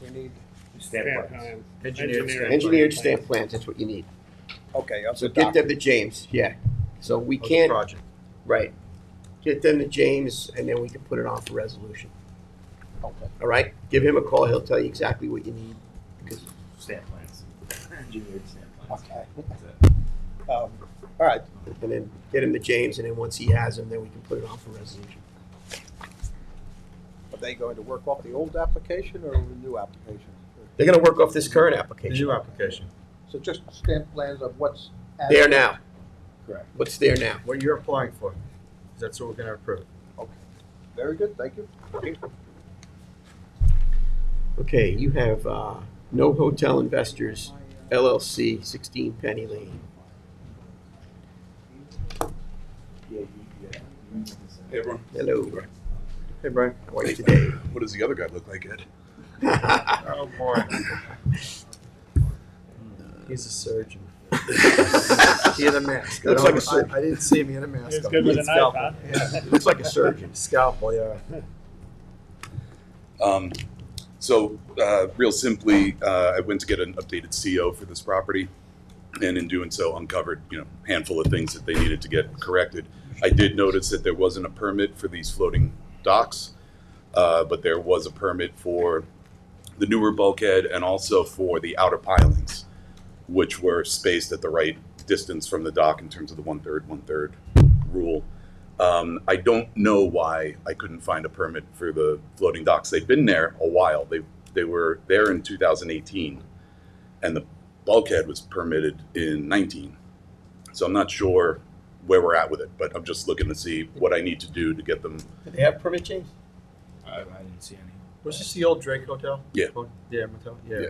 We need, Stamp Stamp plans. plan. Engineered stamp Engineered stamp plans. That's what you need. okay, up So the get dock. them to James. Yeah. So we Of the can't. project. Right. Get them to James, and then we can put it on for resolution. Okay. All right. Give him a call. He'll tell you exactly what you need. Because Stamp plans. Engineered stamp plans. Okay. That's it. All right, and then get him to James, and then once he has them, then we can put it on for resolution. are they going to work off the old application or the new application? They're going to work off this current The application. new application. So just stamp plans of what's. There now. Correct. What's there now? What you're applying for, 'cause that's what we're gonna approve. Very good, thank you. Okay, you have No Hotel Investors LLC, 16 Penny Lane. Hey, everyone. Hello. Hey, Brian. How are you today? What does the other guy look like, Ed? Oh, boy. He's a surgeon. He had a mask. Looks like a surgeon. I didn't see him. He had a mask. It's on. good He with had a knife, scalpel. huh? Yeah. He looks like a surgeon. Scalpel, yeah. Real simply, I went to get an updated CO for this property, and in doing so, uncovered a handful of things that they needed to get corrected. I did notice that there wasn't a permit for these floating docks, but there was a permit for the newer bulkhead and also for the outer pilings, which were spaced at the right distance from the dock in terms of the 1/3 rule. I don't know why I couldn't find a permit for the floating docks. They've been there a while. They were there in 2018, and bulkhead was permitted in 19. So I'm not sure where we're at with it, but I'm just looking to see what I need to do to get them. Do they have permit, James? I didn't see any. Was this the old Drake Hotel? Yeah. Oh, yeah, motel? Yeah. Yeah.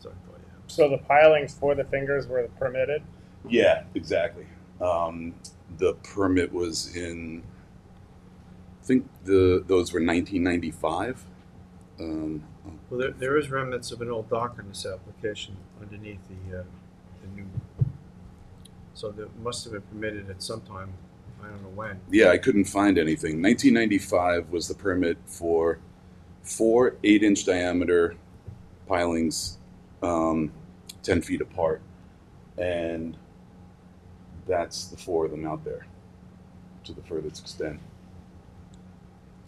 So I thought, yeah. So the pilings for the fingers were permitted? Yeah, exactly. The permit was in, I think those were 1995. Well, there is remnants of an old dock in this application underneath the new. So that must have been permitted at some time. I don't know when. Yeah, I couldn't find anything. 1995 was the permit for 4 8-inch diameter pilings, 10 feet apart, and that's the 4 of them out there to the furthest extent.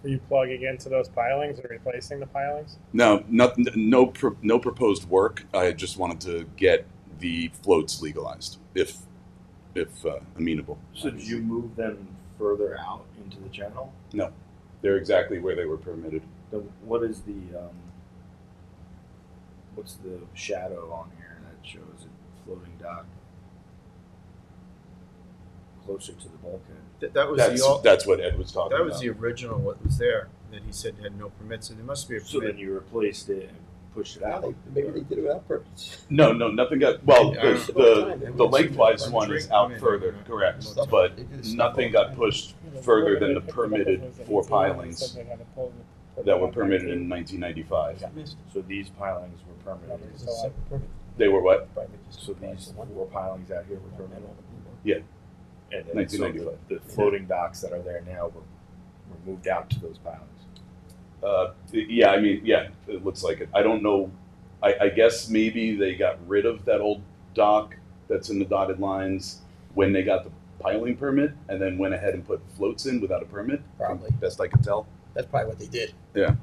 Are you plugging into those pilings and replacing the pilings? No, no proposed work. I just wanted to get the floats legalized, if amenable. So did you move them further out into the channel? No, they're exactly where they were permitted. Then what is the what's the shadow on here that shows a floating dock closer to the bulkhead? That was That's what Ed was talking that about. was the original what was there that he said had no permits, and there must be a So permit. then you replaced it and pushed it out. Maybe they did it without permits. No, nothing got, well, Yeah, the lengthwise one is out further, correct, but nothing got pushed further than the permitted 4 pilings that were permitted in 1995. So these pilings were permitted. They were what? So these 4 pilings out here were permitted. Yeah. And then 1995. so the floating docks that are there now were moved out to those pilings. Yeah, I mean, yeah, it looks like it. I don't know, I guess maybe they got rid of that old dock that's in the dotted lines when they got the piling permit, and then went ahead and put floats in without a permit, Probably. best I could tell. That's probably what they did. Yeah.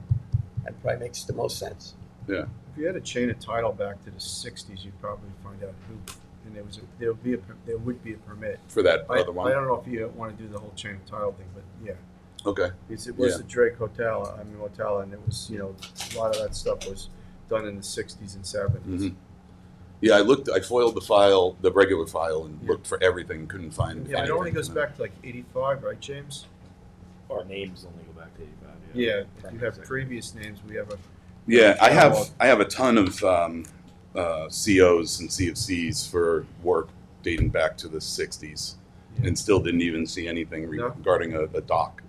That probably makes the most sense. Yeah. If you had a chain of title back to the '60s, you'd probably find out who. And there would be a permit. For that I other one? don't know if you want to do the whole chain of title thing, but yeah. Okay. Because it was Yeah. the Drake Hotel, motel, and it was, a lot of that stuff was done in the '60s and '70s. Mhm. Yeah, I foiled the regular file, and Yeah. looked for everything, couldn't find Yeah, it only anything goes from it. back to like '85, right, James? Our names only go back to 85. Yeah. If you have previous names, we have a. Yeah, I catalog. have a ton of COs and CFCs for work dating back to the 60s, Yeah. and still didn't even see anything No? regarding a dock.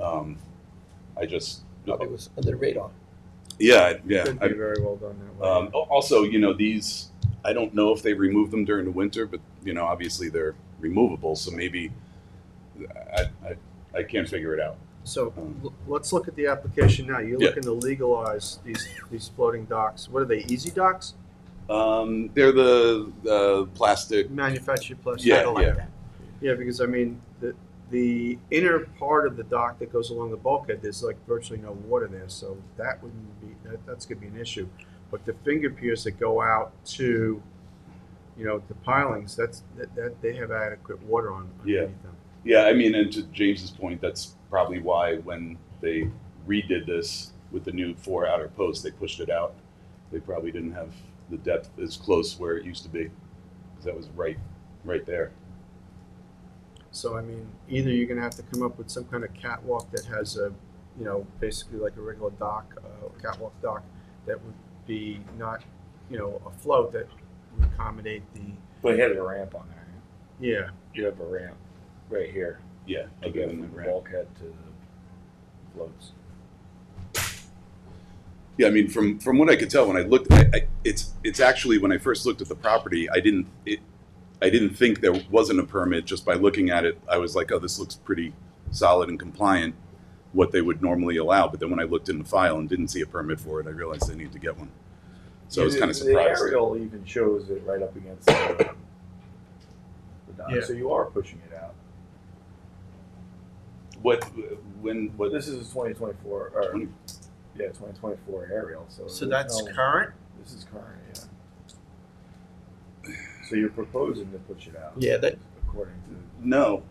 I just, Probably was under the radar. yeah. Could be very well done that way. Also, these, I don't know if they remove them during the winter, but obviously they're removable, so maybe I can't figure it out. So let's look at the application now. You're Yeah. looking to legalize these floating docks. What are they? Easy docks? They're the plastic. Manufactured plastic. Yeah, I don't like yeah. that. Yeah, because I mean the inner part of the dock that goes along the bulkhead, there's like virtually no water there, so that wouldn't be that's gonna be an issue. But the finger piers that go out to, the pilings, that they have adequate water on Yeah. underneath them. Yeah, I mean, and to James's point, that's probably why when they redid this with the new 4 outer posts, they pushed it out. They probably didn't have the depth as close where it used to be, because that was right there. So I mean, either you're gonna have to come up with some kind of catwalk that has a, basically like a regular dock, catwalk dock that would be not, a float that would accommodate the. But you had a ramp on there. Yeah. You have a ramp right here Yeah, to other go than from the the ramp. bulkhead to the floats. Yeah, I mean, from what I could tell when I looked, it's actually when I first looked at the property, I didn't think there wasn't a permit. Just by looking at it, I was like, oh, this looks pretty solid and compliant, what they would normally allow. But then when I looked in the file and didn't see a permit for it, I realized I needed to get one. So I was kind of surprised. The aerial even shows it right up against the dock. Yeah. So you are pushing it out. What? This is a 2024, or 20 yeah, 2024 aerial. So So there's that's no- current? This is current, yeah. So you're proposing to push it out. Yeah, according to. No,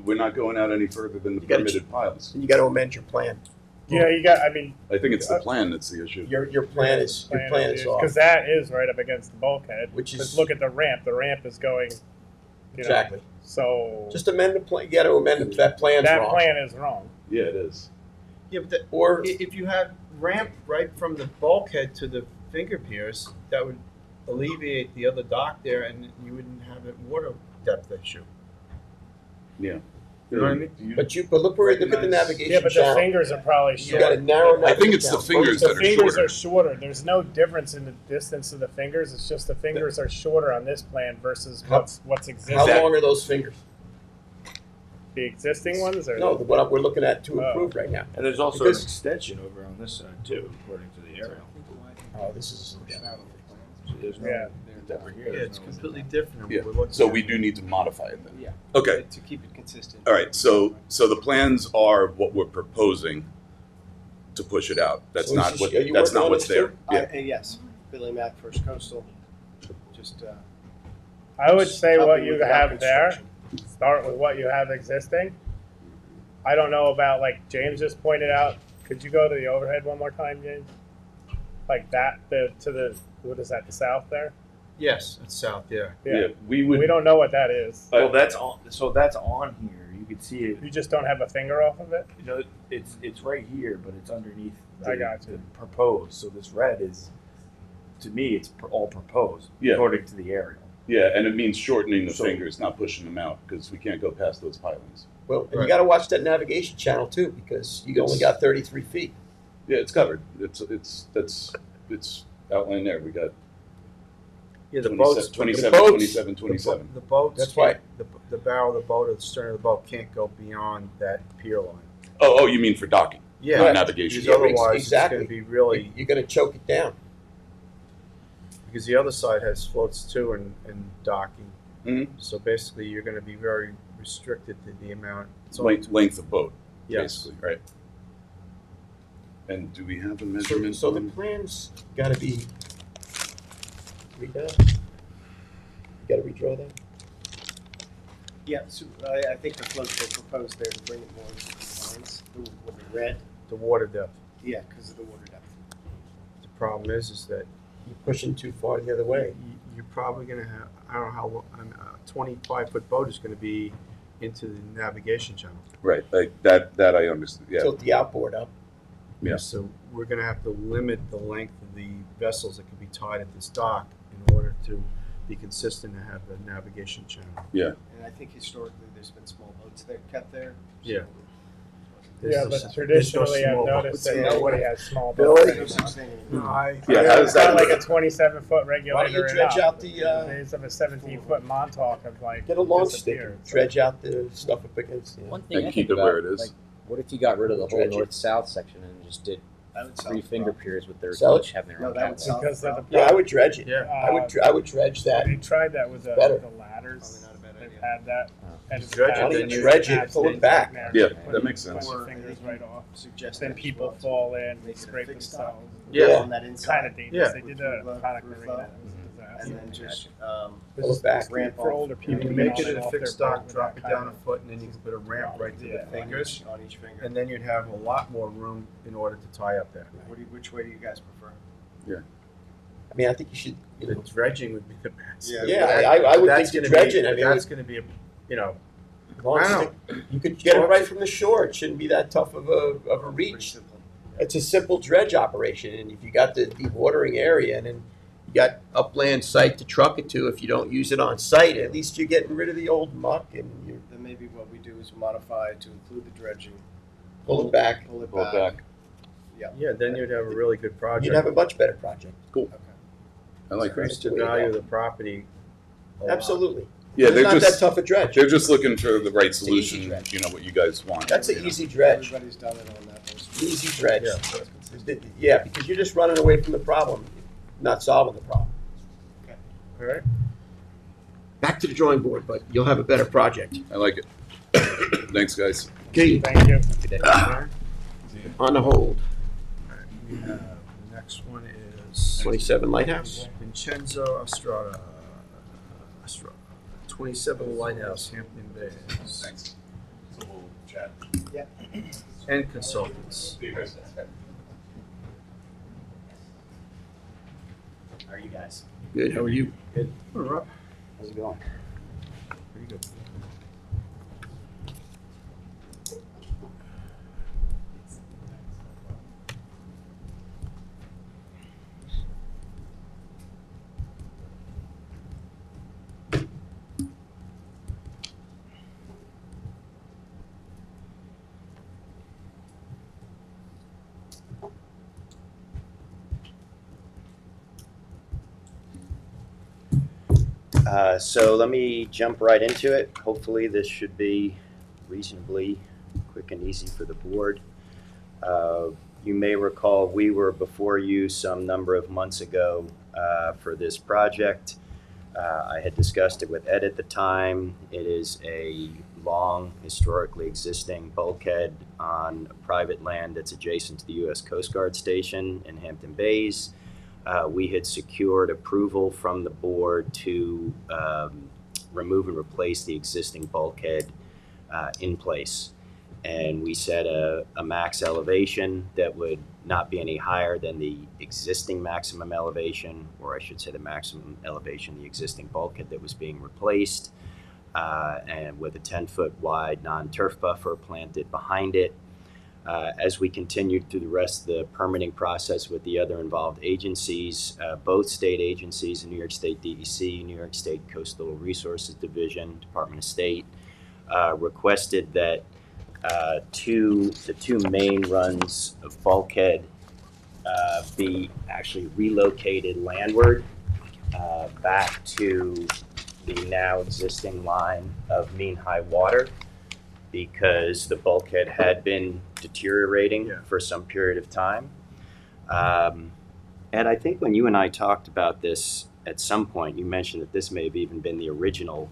we're not going out any further than the You gotta permitted piles. you got to amend your plan. Yeah, you got, I mean, I think it's the plan that's the issue. Your plan is off. because that is right up against the bulkhead. Which is- 'Cause look at the ramp. The ramp is going. You know, Exactly. so Just amend the plan, you gotta amend it, that plan's that wrong. plan is wrong. Yeah, it is. Yeah, but Or, if you had ramp right from the bulkhead to the finger piers, that would alleviate the other dock there, and you wouldn't have a water depth issue. Yeah. You know what I mean? but look where, look at the navigation Yeah, but the channel. fingers are probably You short. got a narrow I think it's the navigation fingers The that are fingers shorter. are shorter. There's no difference in the distance of the fingers. It's just the fingers are shorter on this plan versus what's existing. How long are those fingers? The existing ones or No, what we're looking at to improve right now. And there's also Because- an extension over on this side too, according to the aerial. Oh, this is. So there's no, Yeah. over here. Yeah, there's it's no- completely different Yeah. than what we're looking So at. we do need to modify it then. Yeah. Okay. To keep it consistent. All right. So the plans are what we're proposing to push it out. That's So not is what. this- are you That's working not on what's this there. too? Yeah. Yes, Billy Mack, First Coastal, just, I would say helping what you with the have there. construction. Start with what you have existing. I don't know about like James just pointed out. Could you go to the overhead one more time, James? Like that, to the what is that? The south there. Yes, it's south, yeah. Yeah. We would. We don't know what that is. Well, that's on. So that's on here. You can see it. You just don't have a finger off of it. You know, it's right here, but it's underneath. I got you. The proposed. So this red is, to me, it's all proposed Yeah. according to the aerial. Yeah, and it means shortening the So- fingers, not pushing them out, because we can't go past those pilings. Well, and you Right. gotta watch that navigation channel too, because you only got 33 feet. Yeah, it's covered. It's outlined there. We got Yeah, the 27, boats, 27, boats- 27, 27. the boats. That's can't- The barrel of the boat or the stern of the boat can't go beyond that pier line. Oh, you mean for docking, Yeah, not navigation. because Yeah, otherwise exactly. it's going to be really, You're gonna choke it down. because the other side has floats too and docking. Mhm. So basically, you're going to be very restricted to the amount. It's only Length of boat, Yes. basically, right? And do we have a So, measurement? so the on- plans gotta be redone. You gotta redraw that? Yeah, so I think the floats they proposed there to bring it more into compliance with the red. the water depth. Yeah, because of the water depth. The problem is that You're pushing too far the other way. you're probably going to have, I don't know how long, a 25-foot boat is going to be into the navigation channel. Right, like that I understand, yeah. Tilt the outboard up. Yeah. So we're going to have to limit the length of the vessels that can be tied at this dock in order to be consistent and have the navigation channel. And I think historically there's been small boats that kept there. Yeah. Yeah, There's but no traditionally I've small noticed boats. that nobody has small Billy? boats. No such thing anymore. Yeah, how does It's not that like a 27-foot regulator. Why don't you and dredge up. out the, days of a 17-foot Montauk of like Get a launch stick, disappeared. dredge out the stuff up against. One thing And I keep think it where about, it is. like, what if you got rid of the whole Dredge it. north-south section and just did I would sell 3 it. finger piers with their Sell it? each having their No, own that would catwalk? sell Because it. of the Yeah, I would dredge it. Yeah. I would dredge that. They tried that with the Better. ladders. Probably not a bad They've idea. had that. Oh. And You dredge it, it's then you dredge it, absolute pull it back. nightmare. Yeah, Put- that makes put sense. your fingers right off. Suggest Then that people as well, fall in, Make it a scrape fixed themselves. Yeah. On that It's inside. kind of dangerous. Yeah. They did a With Conic flow. marina. That was a disaster. And then just, This pull is it back. ramp for older You people. can to make get it on a and off fixed their boat dock, with drop that it kind down a of- foot, and then you can put a ramp right to Yeah. the fingers. On each finger. And then you'd have a lot more room in order to tie up there. Which way do you guys prefer? Yeah. I mean, I think you should, you The know, dredging would be the best. Yeah, I would That's think the gonna be- dredging, I mean, That's going to be, you know, long I stick, you could get it right from the shore. It shouldn't be that tough of a reach. It's a simple dredge operation, and if you got the dewatering area, and then you got upland site to truck it to, if you don't use it on site, at least you're getting rid of the old muck, and you're. Then maybe what we do is modify to include the dredging. Pull it back. Pull it Pull it back. yeah, then you'd have a really good project. You'd have a much better project. Cool. I like Increase that. the value of the property a lot. Absolutely. Yeah, It's they're not that just tough a dredge. they're just looking for the right It's an solution. easy dredge. You know what you guys want. That's you an know. easy dredge. Everybody's done it on that. Easy dredge. Yeah. Yeah, because you're just running away from the problem, not solving the problem. All right. Back to the drawing board, but you'll have a better project. I like it. Thanks, guys. Okay, Thank you. on the hold. The next one is 27 Lighthouse. Vincenzo Estrada. 27 Lighthouse, Hampton Bays. Thanks. So we'll chat. Yeah. and consultants. How are you guys? Good, how are you? How's it going? Pretty good. So let me jump right into it. Hopefully this should be reasonably quick and easy for the board. You may recall we were before you some number of months ago for this project. I had discussed it with Ed at the time. It is a long, historically existing bulkhead on private land that's adjacent to the U.S. Coast Guard Station in Hampton Bays. We had secured approval from the board to remove and replace the existing bulkhead in place. And we set a max elevation that would not be any higher than the existing maximum elevation, or I should say the maximum elevation, the existing bulkhead that was being replaced, and with a 10-foot wide non-turf buffer planted behind it. As we continued through the rest of the permitting process with the other involved agencies, both state agencies, the New York State DEC, New York State Coastal Resources Division, Department of State, requested that the two main runs of bulkhead be actually relocated landward back to the now existing line of mean high water, because the bulkhead had been deteriorating for some period of time. And I think when you and I talked about this at some point, you mentioned that this may have even been the original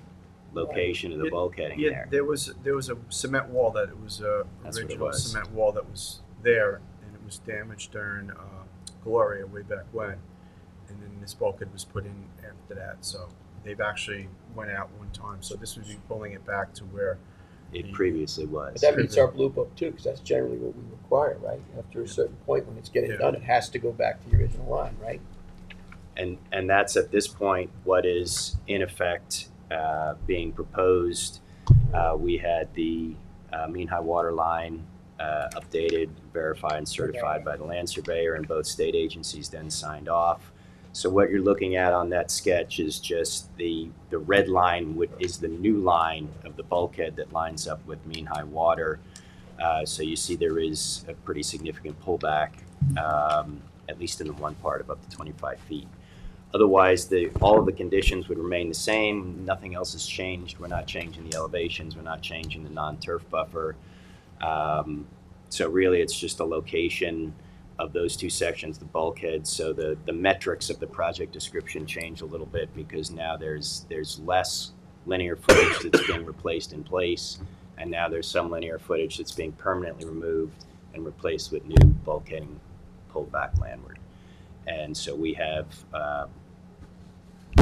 location of the bulkheading there. There was a cement wall that it was That's what it original was. cement wall that was there, and it was damaged during Gloria way back when, and then this bulkhead was put in after that. So they've actually went out one time. So this would be pulling it back to where It previously But was. that meets our blue book too, because that's generally what we require, right? After a certain point, when it's getting Yeah. done, it has to go back to the original line, right? And that's at this point what is in effect being proposed. We had the mean high water line updated, verified, and certified by the land surveyor, and both state agencies then signed off. So what you're looking at on that sketch is just the red line is the new line of the bulkhead that lines up with mean high water. So you see there is a pretty significant pullback, at least in the one part of up to 25 feet. Otherwise, all of the conditions would remain the same. Nothing else has changed. We're not changing the elevations. We're not changing the non-turf buffer. So really, it's just a location of those two sections, the bulkhead. So the metrics of the project description change a little bit, because now there's less linear footage that's being replaced in place, and now there's some linear footage that's being permanently removed and replaced with new bulkheading pulled back landward. And so we have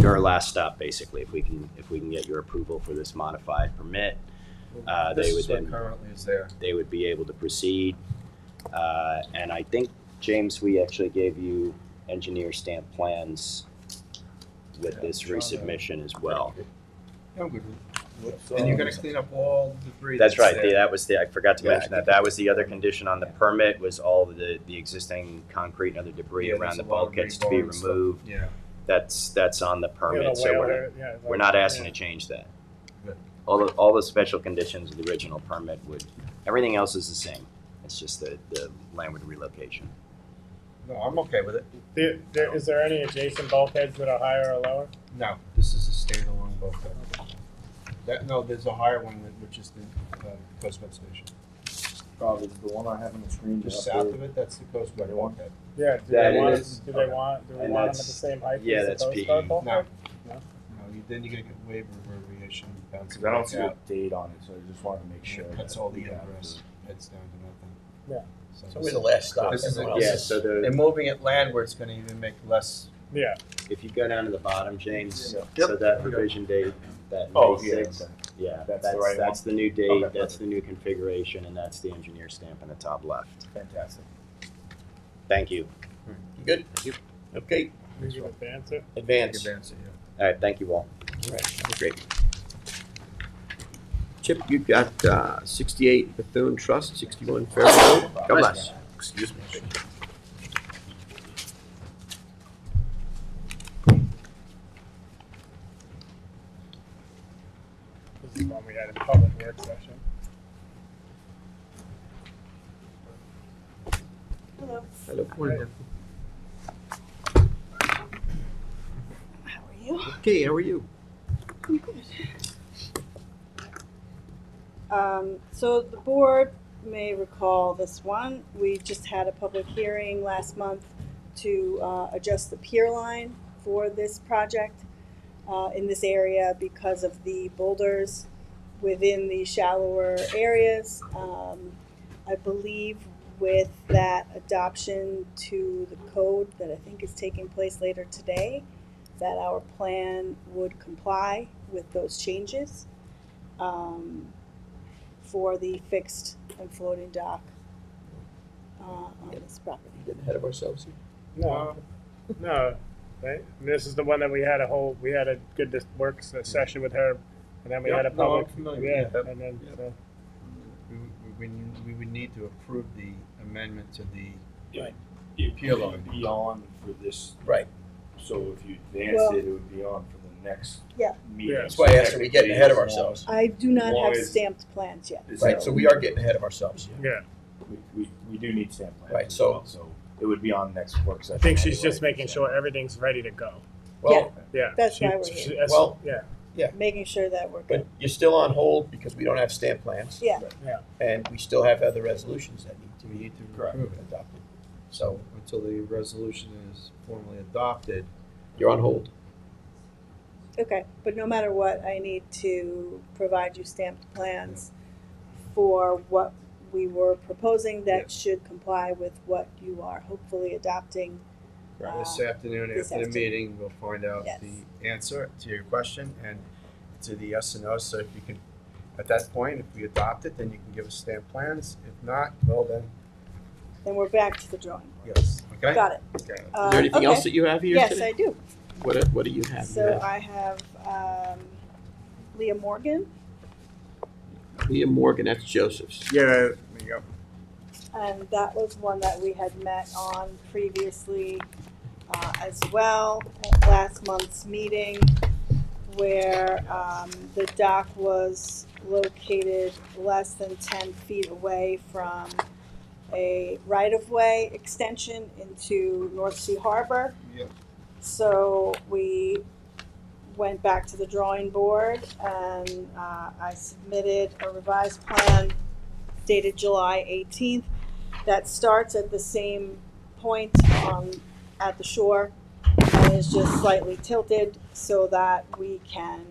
you're our last stop, basically. If we can get your approval for this modified permit, they would then currently is there. they would be able to proceed. And I think, James, we actually gave you engineer stamp plans with this resubmission as well. I'm good with it. And you're gonna clean up all the debris. That's right. there. That was I forgot to mention that. That was the other condition on the permit, was all the existing concrete and other debris Yeah, around there's the a lot of bulkheads to be rebar and stuff. removed. Yeah. That's on the permit. Yeah, So we're not asking yeah. to change that. Good. All the special conditions of the original permit everything else is the same. It's just the landward relocation. No, I'm okay with it. Is there any adjacent bulkheads that are higher or lower? No, this is a standalone bulkhead. There's a higher one, which is the Coast Guard station. Probably the one I have on the screen. Just south of it, that's the Coast Guard bulkhead. Yeah. Do That they want is- do they want And them at the that's- same height yeah, as that's the Coast PE. Guard No, bulkhead? then you're gonna get waiver of variation. Because I don't see a date on it, so I just wanted to make sure. That's that all the we have ingress heads down to nothing. Yeah. So we're the last stop. This is Everyone a- else Yeah, is- so And moving it landward is gonna even make less. Yeah. if you go down to the bottom, James, Yep. so that revision date, that May Oh, yeah. 6th, Yeah, That's the right that's the new date, Okay, that's perfect. the new configuration, and that's the engineer stamp in the top left. Fantastic. Thank you. You good? Okay, We can advance it. advance. Advance it, yeah. All right, thank you all. Great. Chip, you got 68 Bethune Trust, 61 Fair Road. God bless. Excuse me. This is one we had in public work session. Hello. Hello. How are you? Okay, how are you? I'm good. So the board may recall this one. We just had a public hearing last month to adjust the pier line for this project in this area because of the boulders within the shallower areas. I believe with that adoption to the code that I think is taking place later today, that our plan would comply with those changes for the fixed and floating dock on this property. Getting ahead of ourselves here. No, no, right? And this is the one that we had a good work session with her, and then we had a Yep, no, I'm public, familiar with that. and then, Yep. so, We would need to approve the amendment to the, It Appeal would line. be on for this, Right. so if you advance Well- it, it would be on for the next Yeah. meeting. Yeah. That's why I asked, are we getting ahead of ourselves? I do not Long have as- stamped plans yet. Is Right, that- so we are getting ahead of ourselves. yeah. We do need stamp plans. Right, as so- well, so it would be on next work session. I think she's anyway, just making so- sure everything's ready to go. Well, Yeah. That's She- why we're she- here. Well- yeah, Making sure that we're but good. you're still on hold because we don't have stamp plans. Yeah. And we still have other resolutions that need to we be need to correct, approve it. adopted. So Until the resolution is formally adopted. you're on hold. Okay, but no matter what, I need to provide you stamped plans for what we were proposing that Yes. should comply with what you are hopefully adopting. This afternoon, this after the afternoon. meeting, we'll find out Yes. the answer to your question and to the yes and no. So if you can, at that point, if we adopt it, then you can give us stamp plans. If not, well then, Then we're back to the drawing board. yes, okay? Got it. Okay. Is there anything else that you have here Yes, today? I do. What do you have? So I have Leah Morgan, Leah Morgan, that's Joseph's. Yeah, there you go. and that was one that we had met on previously as well at last month's meeting, where the dock was located less than 10 feet away from a right-of-way extension into North Sea Harbor. Yep. So we went back to the drawing board and I submitted a revised plan dated July 18th that starts at the same point at the shore and is just slightly tilted so that we can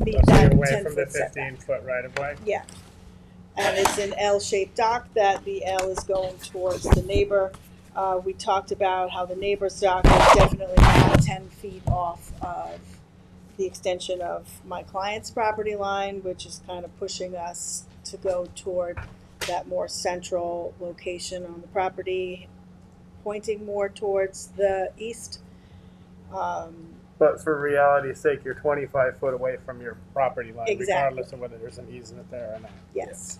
meet so that you're away from the 10-foot setback. 15-foot right of way. Yeah. And it's an L-shaped dock that the L is going towards the neighbor. We talked about how the neighbor's dock is definitely not 10 feet off of the extension of my client's property line, which is kind of pushing us to go toward that more central location on the property, pointing more towards the east. But for reality's sake, you're 25 foot away from your property line, Exactly. regardless of whether there's an easement there or not. Yes.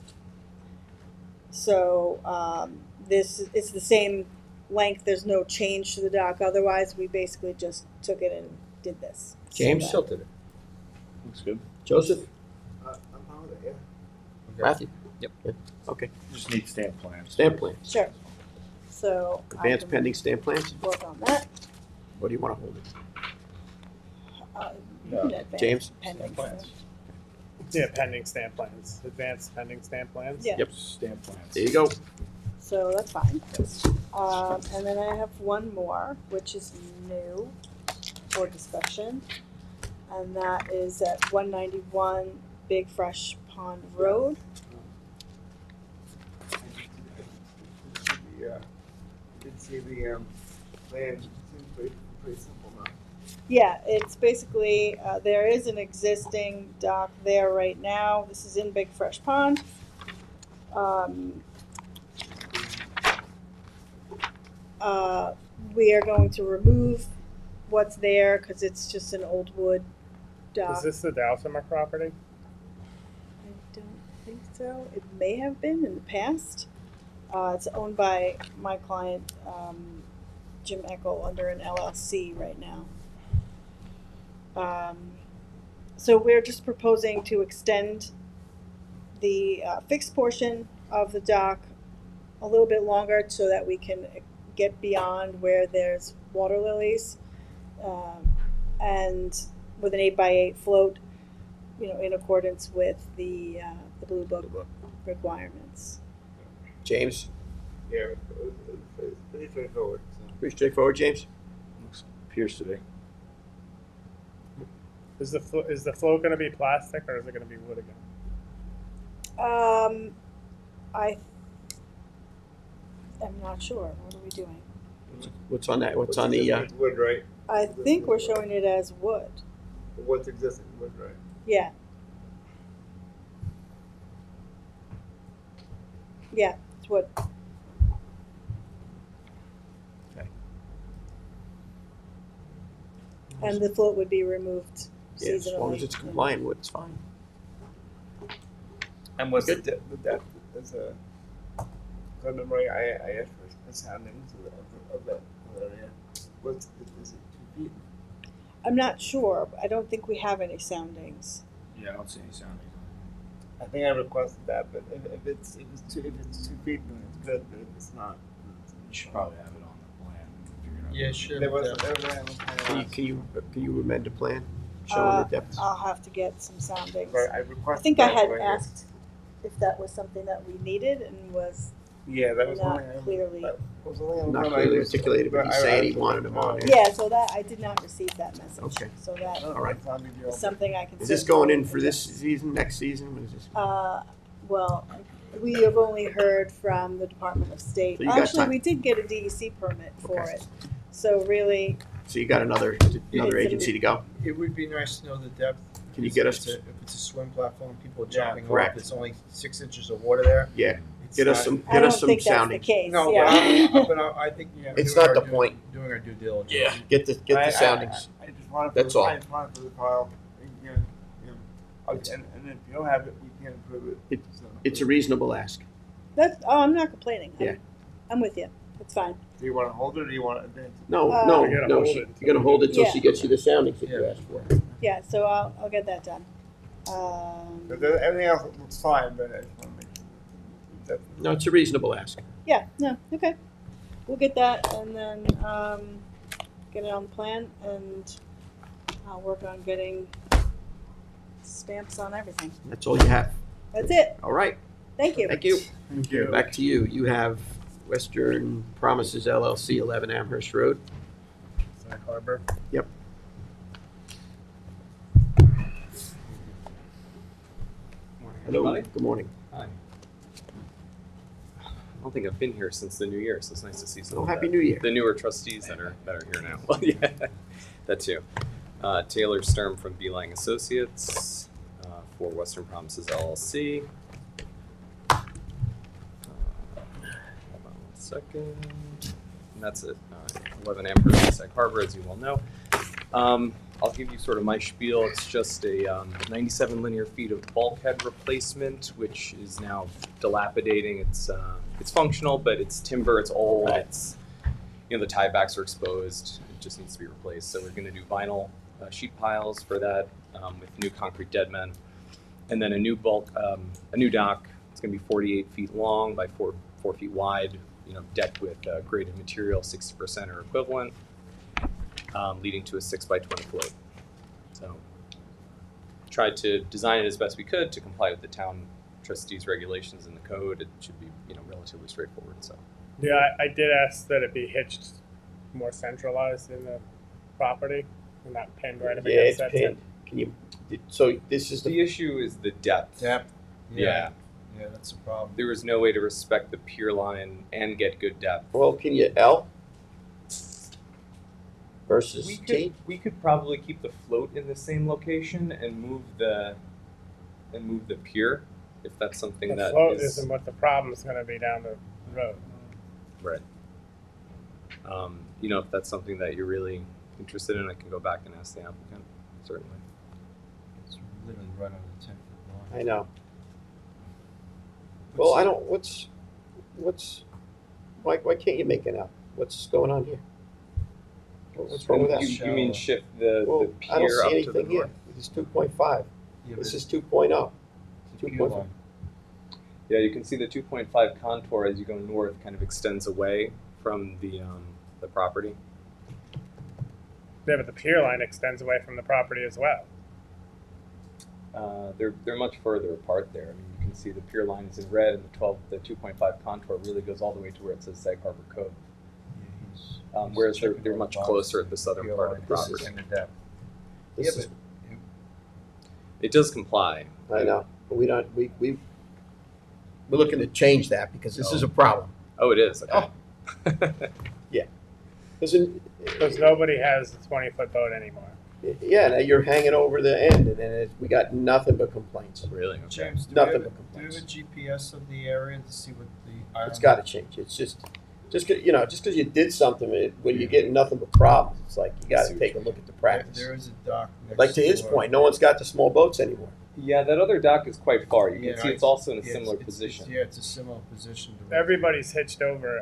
So this it's the same length. There's no change to the dock. Otherwise, we basically just took it and did this. James? So Tilted it. Looks good. Joseph? I'm fine with it, yeah. Matthew? Yep. Okay, Just need stamp plans. stamp plan. sure. So I Advance can pending stamp plans? work on that. What do you want to hold it? You can advance James? pending plans. stuff. Yeah, pending stamp plans, advanced pending stamp plans. Yeah. Yep. Stamp plans. There you go. So that's fine. And then I have one more, which is new for discussion. And that is at 191 Big Fresh Pond Road. Did see the plan, it seems pretty simple now. Yeah, it's basically, there is an existing dock there right now. This is in Big Fresh Pond. We are going to remove what's there because it's just an old wood dock. Is this the Dowsimer property? I don't think so. It may have been in the past. It's owned by my client, Jim Eckel, under an LLC right now. So we're just proposing to extend the fixed portion of the dock a little bit longer so that we can get beyond where there's water lilies, and with an 8x8 float, in accordance with the Blue Book requirements. James? Yeah, it's pretty straightforward. So. Pretty straightforward, James? Appears to be. Is the float going to be plastic or is it going to be wood again? I'm not sure. What are we doing? What's on that? What's on the, It's wood, right? I think we're showing it as wood. What's existing wood, right? Yeah. Yeah, it's wood. And the float would be removed yeah, as long as seasonally. it's compliant with, it's fine. And what's the depth? Is a. I remember I asked for the soundings of that area. Is it 2 feet? I'm not sure. I don't think we have any soundings. Yeah, I don't see any soundings. I think I requested that, but if it's 2 feet, then it's good. But if it's not, You should probably have it on the plan. Figure it out. Yeah, sure. there was Can you amend the plan showing the depth? I'll have to get some soundings. But I I requested. think I that had right asked if that was something that we needed and was here. Yeah, that was not only clearly. that was only Not one clearly I just- articulated, but he I- said I- he wanted them on there. Yeah, so that I did not receive that message. Okay. So that All right. It's not a big deal. is something I can. Is this certainly going in for this adjust. season, next season? What is this? Well, we have only heard from the Department of State. So you got Actually, time. we did get a DEC permit for Okay. it. So really, So you got another It's agency to go? It would be nice to know the depth. Can you get us- If it's a swim platform, people Yeah, jumping off, correct. it's only 6 inches of water there. Yeah. It's Get us not- some. I Get don't us some think that's the soundings. case. No, Yeah. but I think, It's doing not our the point. Doing our due diligence. Yeah. Get the soundings. I just wanted. That's all. I just wanted for the file. And if you don't have it, we can't approve it. So. It's a reasonable ask. I'm not complaining. Yeah. I'm with you. It's fine. Do you want to hold it or do you want to advance it? No, Uh, no, You gotta no. hold She, it. you're gonna hold it till Yeah. she gets you the soundings that you Yeah. asked for. Yeah, so I'll get that done. But everything else looks fine, but I just want to make sure that. No, it's a reasonable ask. Yeah, no, okay. We'll get that and then get it on the plan and I'll work on getting stamps on everything. That's all you have. That's it. All right. Thank you. Thank you. Thank you. Back to you. You have Western Promises LLC, 11 Amherst Road. Sag Harbor. Yep. Hello. Everybody. Good morning. Hi. I don't think I've been here since the new year, so it's nice to see some Oh, of Happy the, New Year. the newer trustees that are here now. Well, yeah, that too. Taylor Sturm from Beeline Associates for Western Promises LLC. Hold on 1 second. And that's it. 11 Amherst, Sag Harbor, as you well know. I'll give you sort of my spiel. It's just a 97 linear feet of bulkhead replacement, which is now dilapidating. It's functional, but it's timber. It's old. It's the tiebacks are exposed. It just needs to be replaced. So we're going to do vinyl sheet piles for that with new concrete dead men, and then a new dock. It's going to be 48 feet long by 4 feet wide. Decked with graded material, 60% or equivalent. Leading to a 6x20 float. So, tried to design it as best we could to comply with the town trustees regulations and the code. It should be, relatively straightforward. So, Yeah, I did ask that it be hitched more centralized in the property and not pinned right up Yeah, against it's that. pinned. Can you, so this is the the, issue is the depth. Depth. Yeah. Yeah, that's a problem. There was no way to respect the pier line and get good depth. well, can you, L? versus We T? could probably keep the float in the same location and move the pier, if that's something The that float is isn't what the problem's gonna be down the road. right. You know, if that's something that you're really interested in, I can go back and ask the applicant. Certainly. It's literally right on the 10-foot line. I know. Well, I don't, why can't you make it up? What's going on here? What's wrong with that? You mean shift the Well, pier I don't see up to the anything here. north? This is 2.5. Yeah, This but is 2.0. it's a pier 2.5. line. Yeah, you can see the 2.5 contour as you go north kind of extends away from the property. Yeah, but the pier line extends away from the property as well. They're much further apart there. I mean, you can see the pier line is in red, and the 2.5 contour really goes all the way to where it says Sag Harbor Cove. Yeah, he's Whereas checking they're all much the closer boxes. at the southern Pier part line, of the this is property. in the depth. This Yeah, is, but It does comply. I know, but we're looking to change that because this is a problem. Oh, it is. Okay. Because nobody has the 20-foot boat anymore. Yeah, now you're hanging over the end, and then we got nothing but complaints. Really? Okay. James, do Nothing we but have a complaints. GPS of the area to see what the island? It's got to change. It's just because you did something, when you're getting nothing but problems, it's like you got to take a look at the practice. There is a dock next Like to his door. point, no one's got the small boats anymore. Yeah, that other dock is quite far. You can Yeah, see it's also in a yeah, similar it's- position. Yeah, it's a similar position. to- Everybody's hitched over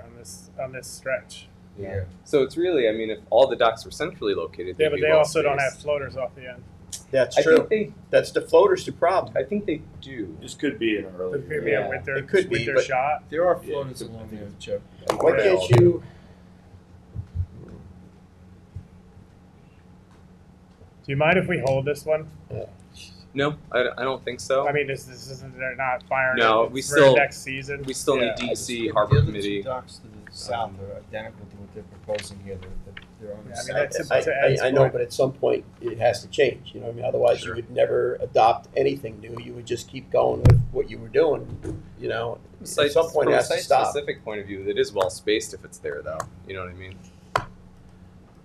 on this stretch. Yeah. So it's really, I mean, if all the docks were centrally located, Yeah, they'd but be they well also don't have spaced. floaters off the end. That's I true. think That's the floaters the problem. I think they do. This could be an early. Could be Yeah. a winter, It could be, winter but- shot. There are Yeah, floaters it's a- along there, Jeff. Why can't you? Do you mind if we hold this one? No, I don't think so. I mean, this isn't, they're not firing No, it we for still- next season. we still Yeah. need DC The Harbor other Committee. two docks to the south are identical to what they're proposing here. They're on the Yeah, I mean, south. that's side. to Ed's I know, point. but at some point it has to change. You know what I mean? Otherwise, Sure. you would never adopt anything new. You would just keep going with what you were doing. You know, at some point From it a has to stop. site-specific point of view, it is well spaced if it's there, though. You know what I mean?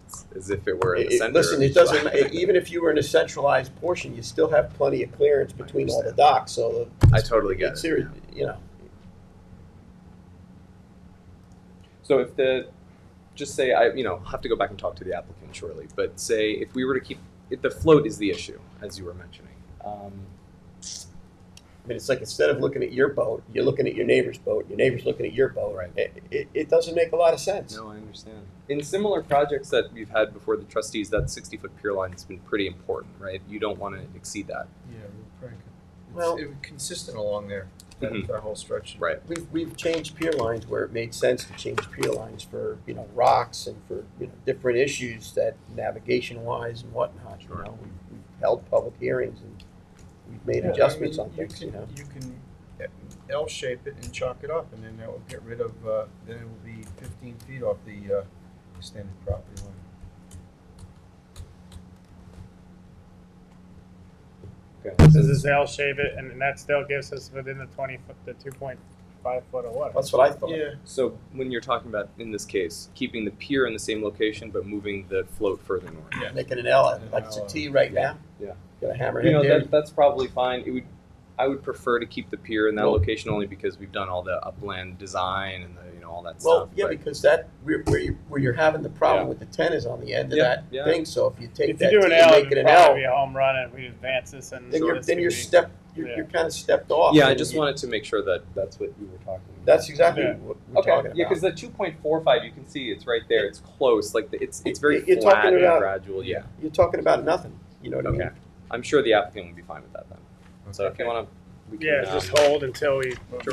It's as if it were in the center. Listen, of it each doesn't. dock. Even if you were in a centralized portion, you still have plenty of clearance between all the docks. So I totally get it's it. serious. You know, So if just say I'll have to go back and talk to the applicant shortly, but say if we were to keep, if the float is the issue, as you were mentioning. I mean, it's like instead of looking at your boat, you're looking at your neighbor's boat. Your neighbor's looking at your boat. Right. It doesn't make a lot of sense. No, I understand. In similar projects that we've had before the trustees, that 60-foot pier line has been pretty important, right? You don't want to exceed that. Yeah, we're pretty Well- it was consistent along there, that whole stretch. Right. We've changed pier lines where it made sense to change pier lines for rocks and for different issues that navigation wise and whatnot. Sure. You know, we've held public hearings and we've made Yeah, adjustments I mean, on things. You know, You can L-shape it and chalk it up, and then that will get rid of, then it will be 15 feet off the extended property line. Okay. This is L shape it, and that still gives us within the 20 foot, the 2.5 foot of water. that's what I thought. Yeah, So when you're talking about, in this case, keeping the pier in the same location but moving the float further north. yeah. Making an L, like it's a T right now. Yeah. Got a hammerhead You know, there. that's probably fine. I would prefer to keep the pier in that Well- location only because we've done all the upland design and all that Well, stuff. yeah, but- because that where you're having the problem Yeah. with the 10 is on the end of Yeah, that yeah. thing. So if you take If that you do T an and L, make it'd it an probably L, be a home run, and we advance this, and then this you're could be- you're Yeah. you're kind of stepped off. Yeah, I and just wanted to make sure that that's what you were talking about. That's exactly Yeah. what we're Okay, talking about. yeah, because the 2.45, you can see it's right there. It's close. Like it's very You're flat talking and about- gradual. Yeah. You're talking about nothing. You know what I Okay. mean? I'm sure the applicant will be fine with that then. So if you want to, we can. Yeah, just hold until we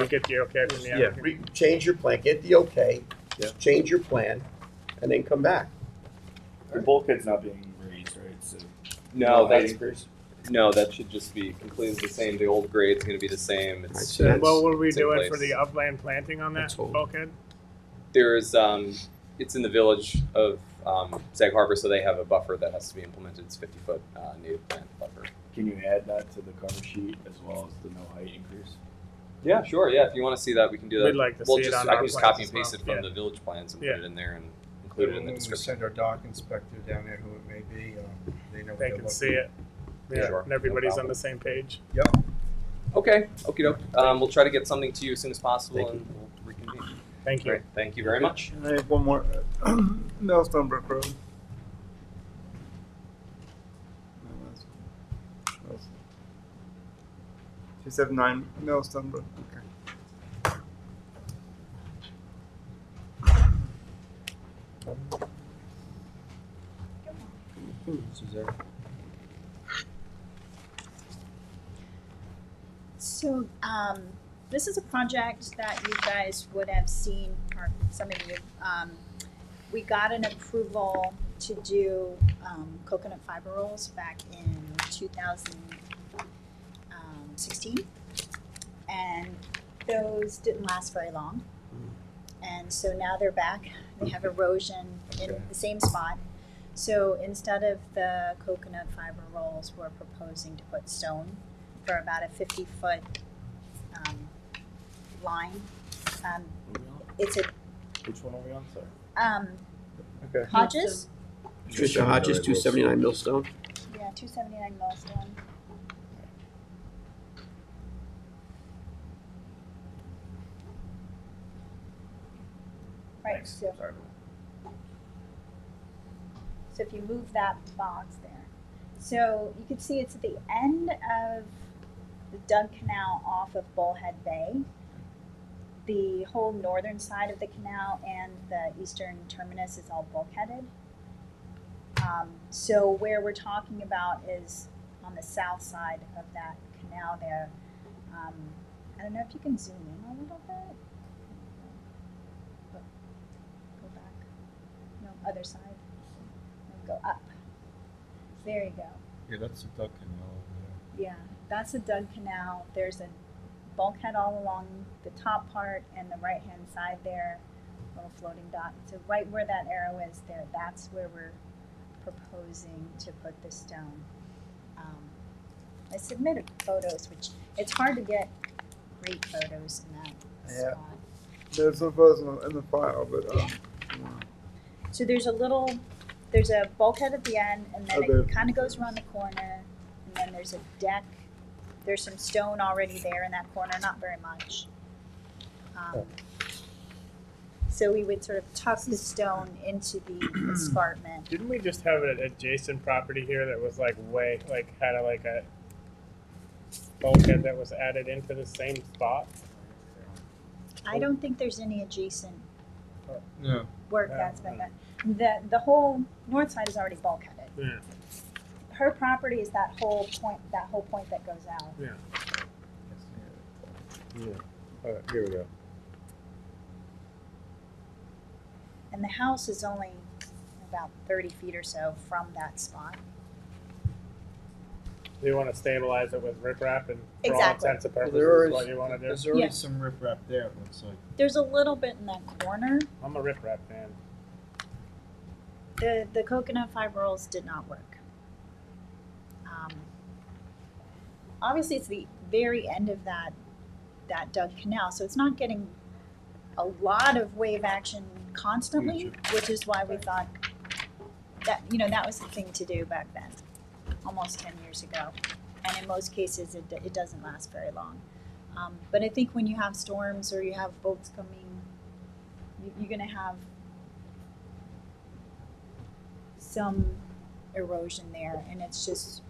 get the okay from the Yeah. applicant. Change your plan, get the okay, Yeah. change your plan, and then come back. The bulkhead's not being raised, right? So No, height that's increase. no. That should just be completely the same. The old grade's going to be the same. It's So that's- Well, what are we it's in doing place. for the upland planting on that Let's hold. bulkhead? There's it's in the village of Sag Harbor, so they have a buffer that has to be implemented. It's 50-foot native plant buffer. Can you add that to the cover sheet as well as the no height increase? Yeah, sure. Yeah, if you want to see that, we can do that. We'd like to We'll see it just on I our can just plans copy as and paste well. it from Yeah. the village plans and Yeah. put it in there and include included in the When we description. send our dock inspector down there, who it may be, they know what They they're can looking see it. Yeah, Sure, and everybody's no on the same page. Okay, okie doke. We'll try to get something to you as soon as possible Thank and we'll reconvene. Thank you. Great, thank you very much. And I have one more. Millstonebrook Road. 279 Millstonebrook. Okay. Suzanne? So, this is a project that you guys would have seen, or some of you. We got an approval to do coconut fiber rolls back in 2016, and those didn't last very long. And so now they're back. They have erosion in the same spot. So instead of the coconut fiber rolls, we're proposing to put stone for about a 50-foot line. It's a Which one are we on? Sorry. Okay. Hodges. Patricia Hodges, 279 Millstone. Yeah, 279 Millstone. Right. Thanks. So Sorry. So if you move that box there, so you can see it's at the end of the Dug Canal off of Bullhead Bay. The whole northern side of the canal and the eastern terminus is all bulkheaded. So where we're talking about is on the south side of that canal there. I don't know if you can zoom in a little bit. Go back. No, other side. Go up. There you go. Yeah, that's the duck canal over Yeah, that's a Dug Canal. There's a bulkhead all along the top part and the right-hand side there, little floating dock. So right where that arrow is there, that's where we're proposing to put the stone. I submitted photos, which it's hard to get great photos in that Yeah. spot. There's some photos in the file, but So there's a bulkhead at the end, and then Okay. it kind of goes around the corner, and then there's a deck. There's some stone already there in that corner, not very much. So we would sort of tuck the stone into the escarpment. Didn't we just have an adjacent property here that was like had a bulkhead that was added into the same spot? I don't think there's any adjacent there. work that's been done. The whole north side is already bulkheaded. Yeah. Her property is that whole point that goes out. Yeah. here we go. And the house is only about 30 feet or so from that spot. Do you want to stabilize it with riprap and for all Exactly. intents and purposes There is- what you want to do? There's already Yeah. some riprap there, it looks like. There's a little bit in that corner. I'm a riprap fan. The coconut fiber rolls did not work. Obviously, it's the very end of that Dug Canal, so it's not getting a lot of wave action constantly, which is why we thought that that was the thing to do back then, almost 10 years ago. And in most cases, it doesn't last very long. But I think when you have storms or you have boats coming, you're going to have some erosion there, and it's just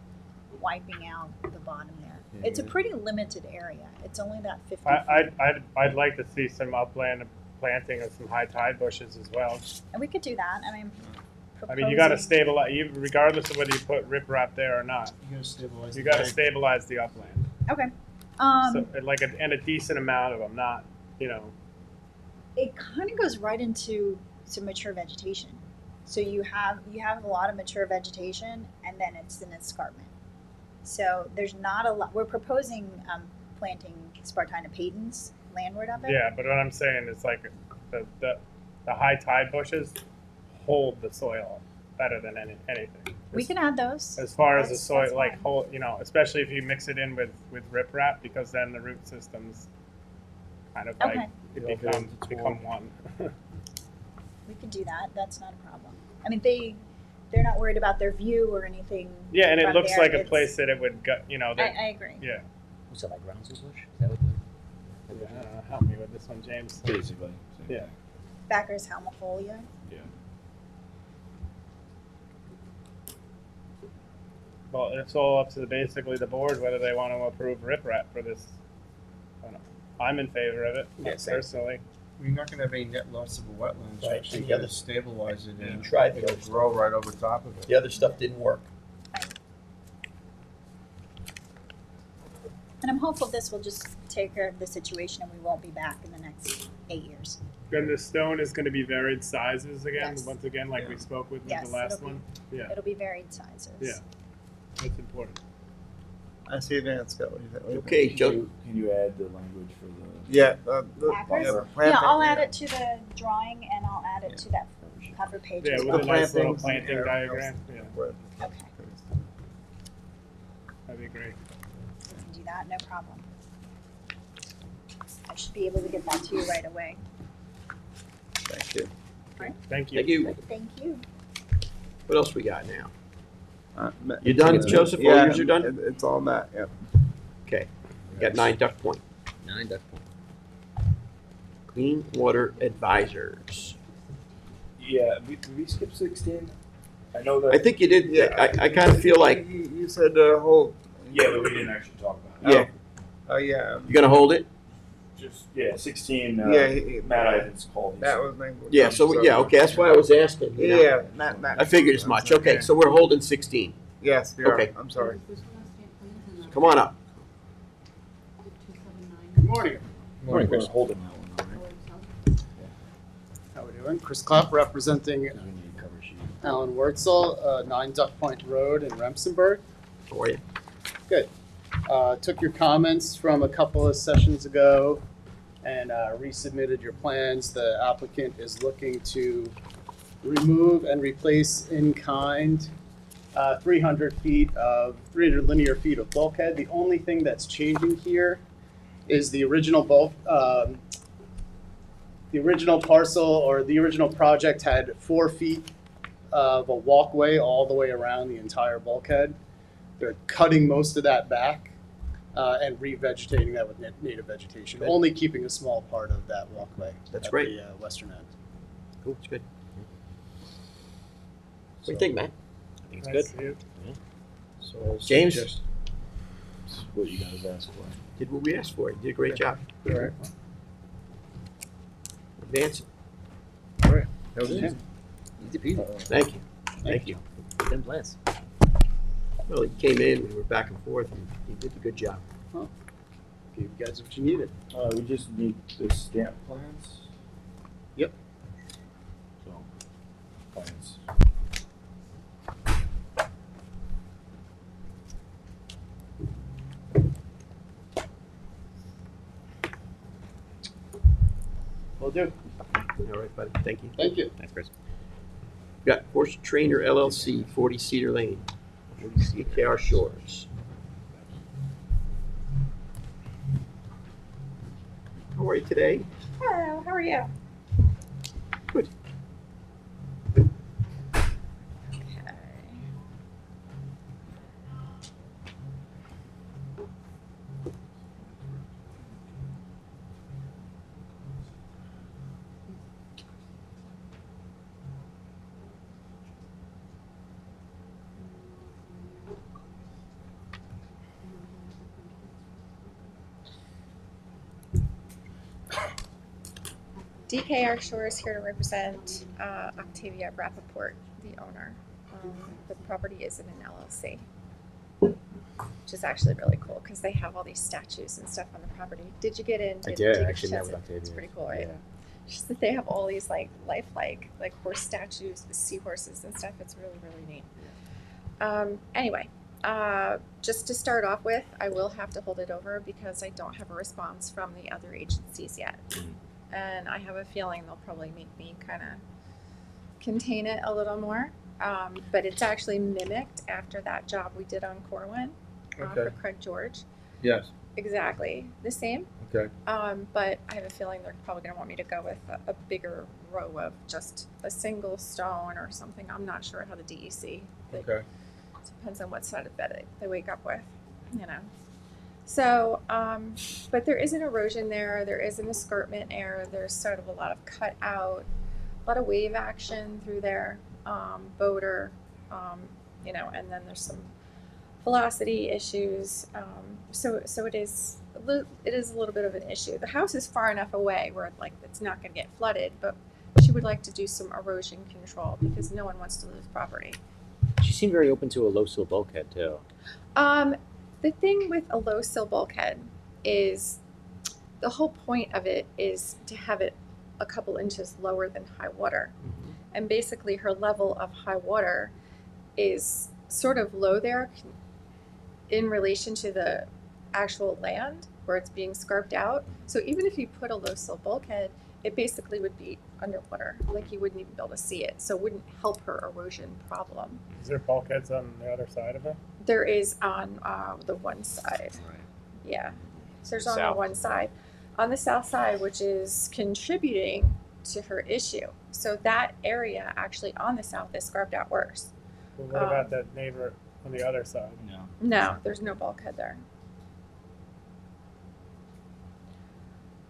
wiping out the bottom there. It's a pretty limited area. It's only that 50 feet. I'd like to see some upland planting of some high tide bushes as well. And we could do that. I mean, You got to proposing- stabilize, regardless of whether you put riprap there or not. You gotta stabilize You the got to bank. stabilize the upland. Okay. And a decent amount of them, not It kind of goes right into some mature vegetation. So you have a lot of mature vegetation, and then it's an escarpment. So there's not a lot. We're proposing planting Spartina patens landward of it. Yeah, but what I'm saying is like the high tide bushes hold the soil better than anything. We can add those. As far as the That's soil, like fine. hold, especially if you mix it in with riprap, because then the root systems kind of like Okay. become one. we could do that, that's not a problem. I mean, they're not worried about their view or anything. Yeah, and it from looks there. like a It's- place that it would go, you know, that, I agree. yeah. Was it like Groundsel Bush? Is that what Help me with this one, James. Basically. Yeah. Backer's Helmifolia. Yeah. Well, it's all up to basically the board whether they want to approve riprap for this. I don't know. I'm in favor of it, Yeah, same. personally. We're not gonna have any net loss of a wetlands, Right, actually, the we're other- gonna stabilize it You and tried the it'll other grow right over top of it. The other stuff didn't work. And I'm hopeful this will just take care of the situation and we won't be back in the next 8 years. Then the stone is going to be varied sizes again, Yes. once again, like we spoke with Yes, the last it'll be- one. Yeah, It'll be varied sizes. yeah, that's important. I see that, Scott. What do you think? Okay, Joe, Can you add the language for the? Yeah. Backers? yeah, Yeah, planting, I'll add it to the drawing and I'll add it to that cover page Yeah, as with well. a nice little plantings, planting yeah, diagram. Yeah, Right. Okay, that'd be great. we can do that, no problem. I should be able to get that to you right away. Thank you. Thank you. thank you. Thank you. What else we got now? Ma- You done, Joseph? All yours are done? It's all Matt, yeah. Okay, we got 9 Duck Point. 9 Duck Point. Clean Water Advisors. Yeah, we skip 16? I know that. I think you did, I kind of feel like, You said the whole. Yeah, but we didn't actually talk about it. yeah, Oh, yeah. you gonna hold it? Just, yeah, 16, Yeah, Matt Ivins called. He That said- was my. Yeah, so, yeah, okay, that's why I was asking. you know. Yeah, Matt. I figured as much. Okay, so we're holding 16. Yes, you are. Okay. I'm sorry. Come on up. Good morning. We're holding that one, all right? How we doing? Chris Klopp representing Because we need a cover sheet. Alan Wurtzel, 9 Duck Point Road in Remsenburg. How are you? Good. Took your comments from a couple of sessions ago and resubmitted your plans. The applicant is looking to remove and replace in kind 300 linear feet of bulkhead. The only thing that's changing here is the original the original parcel or the original project had 4 feet of a walkway all the way around the entire bulkhead. They're cutting most of that back and revegetating that with native vegetation, Good. only keeping a small part of that walkway. That's at great. the western end. Cool, it's good. What do you think, Matt? I think it's Nice good. to see you. So James? just what you guys asked for. Did what we asked for. You did a great job. All right. Advance it. That was easy. Easy peasy. Thank you. Thank you. Them plans. Well, he came in, we were back and forth, and he did a good job. Give you guys what you needed. We just need the stamp plans. Yep. So, plans. Will do. All right, buddy, thank you. Thank you. Thanks, Chris. We got Horse Trainer LLC, 40 Cedar Lane, CKR Shores. How are you today? Hello, how are you? Good. Okay. DKR Shore is here to represent Octavia Rappaport, the owner. The property is in an LLC, which is actually really cool because they have all these statues and stuff on the property. Did you get in? I did. get I a actually met chance with to- Octavia. It's pretty cool, right? Yeah. Just that they have all these like lifelike like horse statues with seahorses and stuff. It's really, really neat. Anyway, just to start off with, I will have to hold it over because I don't have a response from the other agencies yet. And I have a feeling they'll probably make me kind of contain it a little more. But it's actually mimicked after that job we did on Corwin for Okay. Craig George. Yes. exactly the same. Okay. But I have a feeling they're probably going to want me to go with a bigger row of just a single stone or something. I'm not sure how the DEC. Okay. Depends on what side of bed they wake up with, you know. So, but there is an erosion there. There is an escarpment area. There's sort of a lot of cut out, a lot of wave action through there, boater, you know, and then there's some velocity issues. So it is a little bit of an issue. The house is far enough away where like it's not going to get flooded, but she would like to do some erosion control because no one wants to lose property. She seemed very open to a low sill bulkhead too. The thing with a low sill bulkhead is the whole point of it is to have it a couple inches lower than high water. Mm-hmm. And basically her level of high water is sort of low there in relation to the actual land where it's being scarped out. So even if you put a low sill bulkhead, it basically would be underwater. Like you wouldn't even be able to see it. So it wouldn't help her erosion problem. Is there bulkheads on the other side of it? There is on the one side. Right. Yeah. So there's The on south. the one side. On the south side, which is contributing to her issue. So that area actually on the south is scarped out worse. Well, what about that neighbor on the other side? No. No, there's no bulkhead there.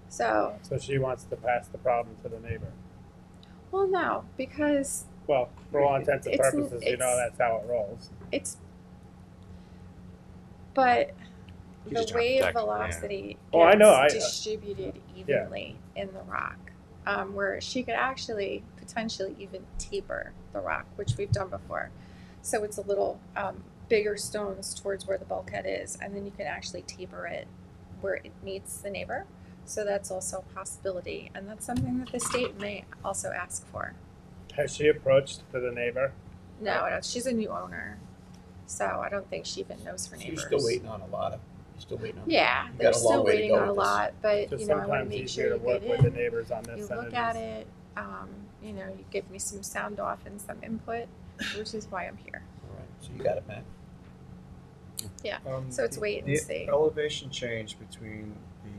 So, she wants to pass the problem to the neighbor. well, no, because Well, for all intents and It's- purposes, you know it's- that's how it rolls. but You the just have to wave protect it, yeah. velocity Oh, I know, gets distributed evenly in the rock, where she could actually potentially even taper the rock, which we've done before. So it's a little bigger stones towards where the bulkhead is, and then you can actually taper it where it meets the neighbor. So that's also a possibility, and that's something that the state may also ask for. Has she approached to the neighbor? No, she's a new owner, so I don't think she even knows her So neighbors. you're still waiting on a lot of, you're still waiting on. Yeah, You they're got a long still way to waiting go on a with this. lot, but Just you know, I want to sometimes make easier sure to you work get with the in, neighbors on this you than look it at is- it, you know, you give me some sound off and some input, which is why I'm here. All right, so you got it, Matt. Yeah, so it's wait and see. The elevation change between the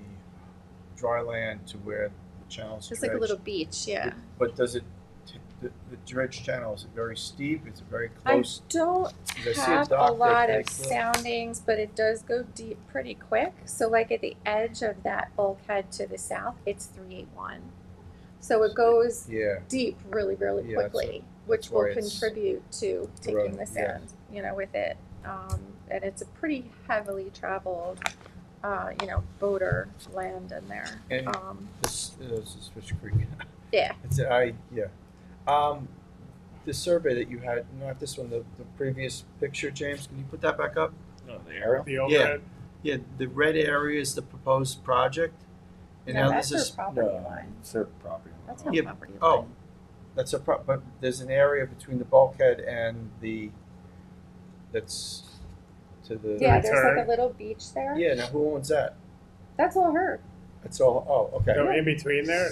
dry land to where the channel's Just like a dredged, little beach, yeah. But does it, the dredge channel, is it very steep? Is it very I close? don't Because I see have a dock there lot pretty of close. soundings, but it does go deep pretty quick. So like at the edge of that bulkhead to the south, it's 381. So it goes Yeah, deep really, really Yeah, that's quickly, which that's will why it's contribute to taking eroding, the yeah. sand, you know, with it. And it's a pretty heavily traveled, you know, boater land in there. and this is Fish Creek. Yeah. The survey that you had, not this one, the previous picture, James, can you put that back up? The aerial? The overhead? Yeah, the red area is the proposed project. And No, now that's this her is, property line. It's their property. That's her Yeah, property line. oh, that's but there's an area between the bulkhead and that's to the. Yeah, there's like return. a little beach there. Yeah, now who owns that? That's all her. That's all, oh, okay. So in between there,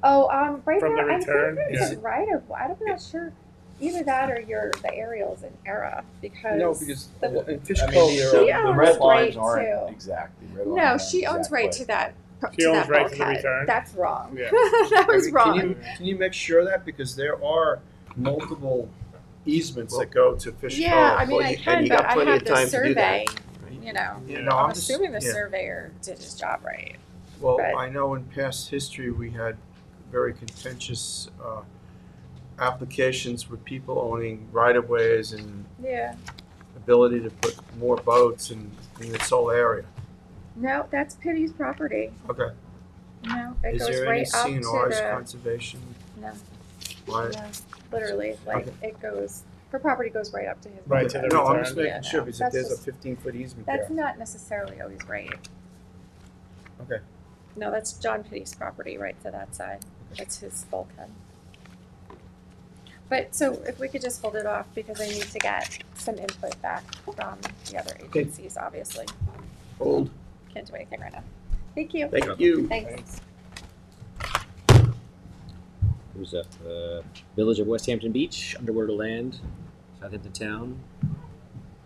Oh, right From the there. return, I think there's yeah. a right of. I'm not sure. Either that or the aerial's in error because. No, because the, in Fish I mean, Cove, She there are- the owns red lines right aren't too. exactly. Red lines no, aren't she owns exactly. right to that. She to owns that right to the bulkhead. return? That's wrong. Yeah. That was Can wrong. you make sure of that, because there are multiple easements that go to Fish Cove. Yeah, I mean Well, I you- and can, you but got I plenty have of the time to do survey. that, You know, Yeah, no, I'm I'm just- assuming the yeah. surveyor did his job right. Well, but- I know in past history, we had very contentious applications with people owning right-of-ways and Yeah. ability to put more boats in this whole area. No, that's Pitty's property. Okay. No, it Is goes there any right up to CNRs, the. conservation? No, Why? no, literally, like Okay. it goes. Her property goes right up to his. Right to the No, I'm return. just making Yeah, sure, no, because if that's there's a just- 15-foot easement That's there. not necessarily always right. Okay. No, that's John Pitty's property right to that side. That's his bulkhead. But so if we could just hold it off because I need to get some input back from the other agencies, obviously. Hold. Can't do anything right now. Thank you. Thank you. Thanks. Who's up? Village of West Hampton Beach, Underwater Land, Southampton Town,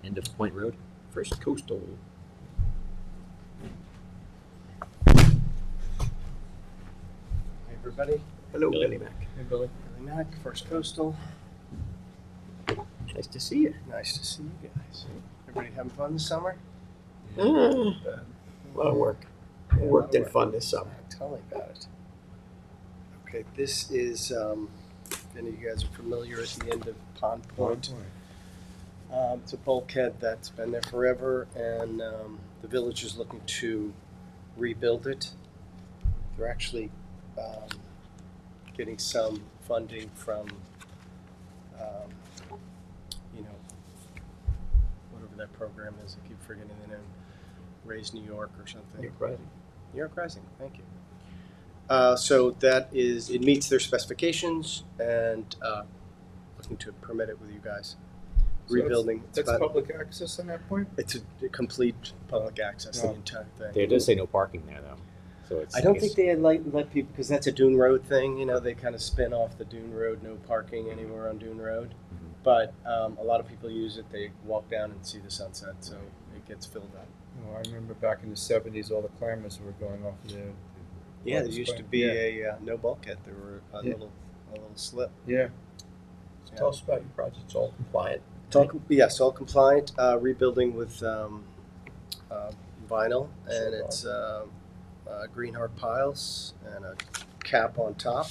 end of Point Road. First Coastal. everybody. Hello, Billy Mack. Hey, Billy. Billy Mack, First Coastal. Nice to see you. Nice to see you guys. Everybody having fun this summer? A lot of work. Yeah, Worked a lot and of fun this summer. Tell me about it. Okay, this is, if any of you guys are familiar, at the end of Pond Point. It's a bulkhead that's been there forever, and the village is looking to rebuild it. They're actually getting some funding from, whatever that program is. I keep forgetting the name. Raise New York or something. New York Rising. New York Rising, thank you. So that is, it meets their specifications, and looking to permit it with you guys. So Rebuilding. That's public access on that point? It's a complete public access, the entire thing. There does say no parking there though, so it's. I don't think they had let people, because that's a Dune Road thing, they kind of spin off the Dune Road, no parking anywhere on Dune Road. But a lot of people use it, they walk down and see the sunset, so it gets filled up. Oh, I remember back in the 70s, all the clammers were going off the. Yeah, there used to be a no bulkhead, there were a little slip. Yeah. So tell us about your project. It's all compliant. Yes, all compliant, rebuilding with vinyl, and it's green hard piles and a cap on top.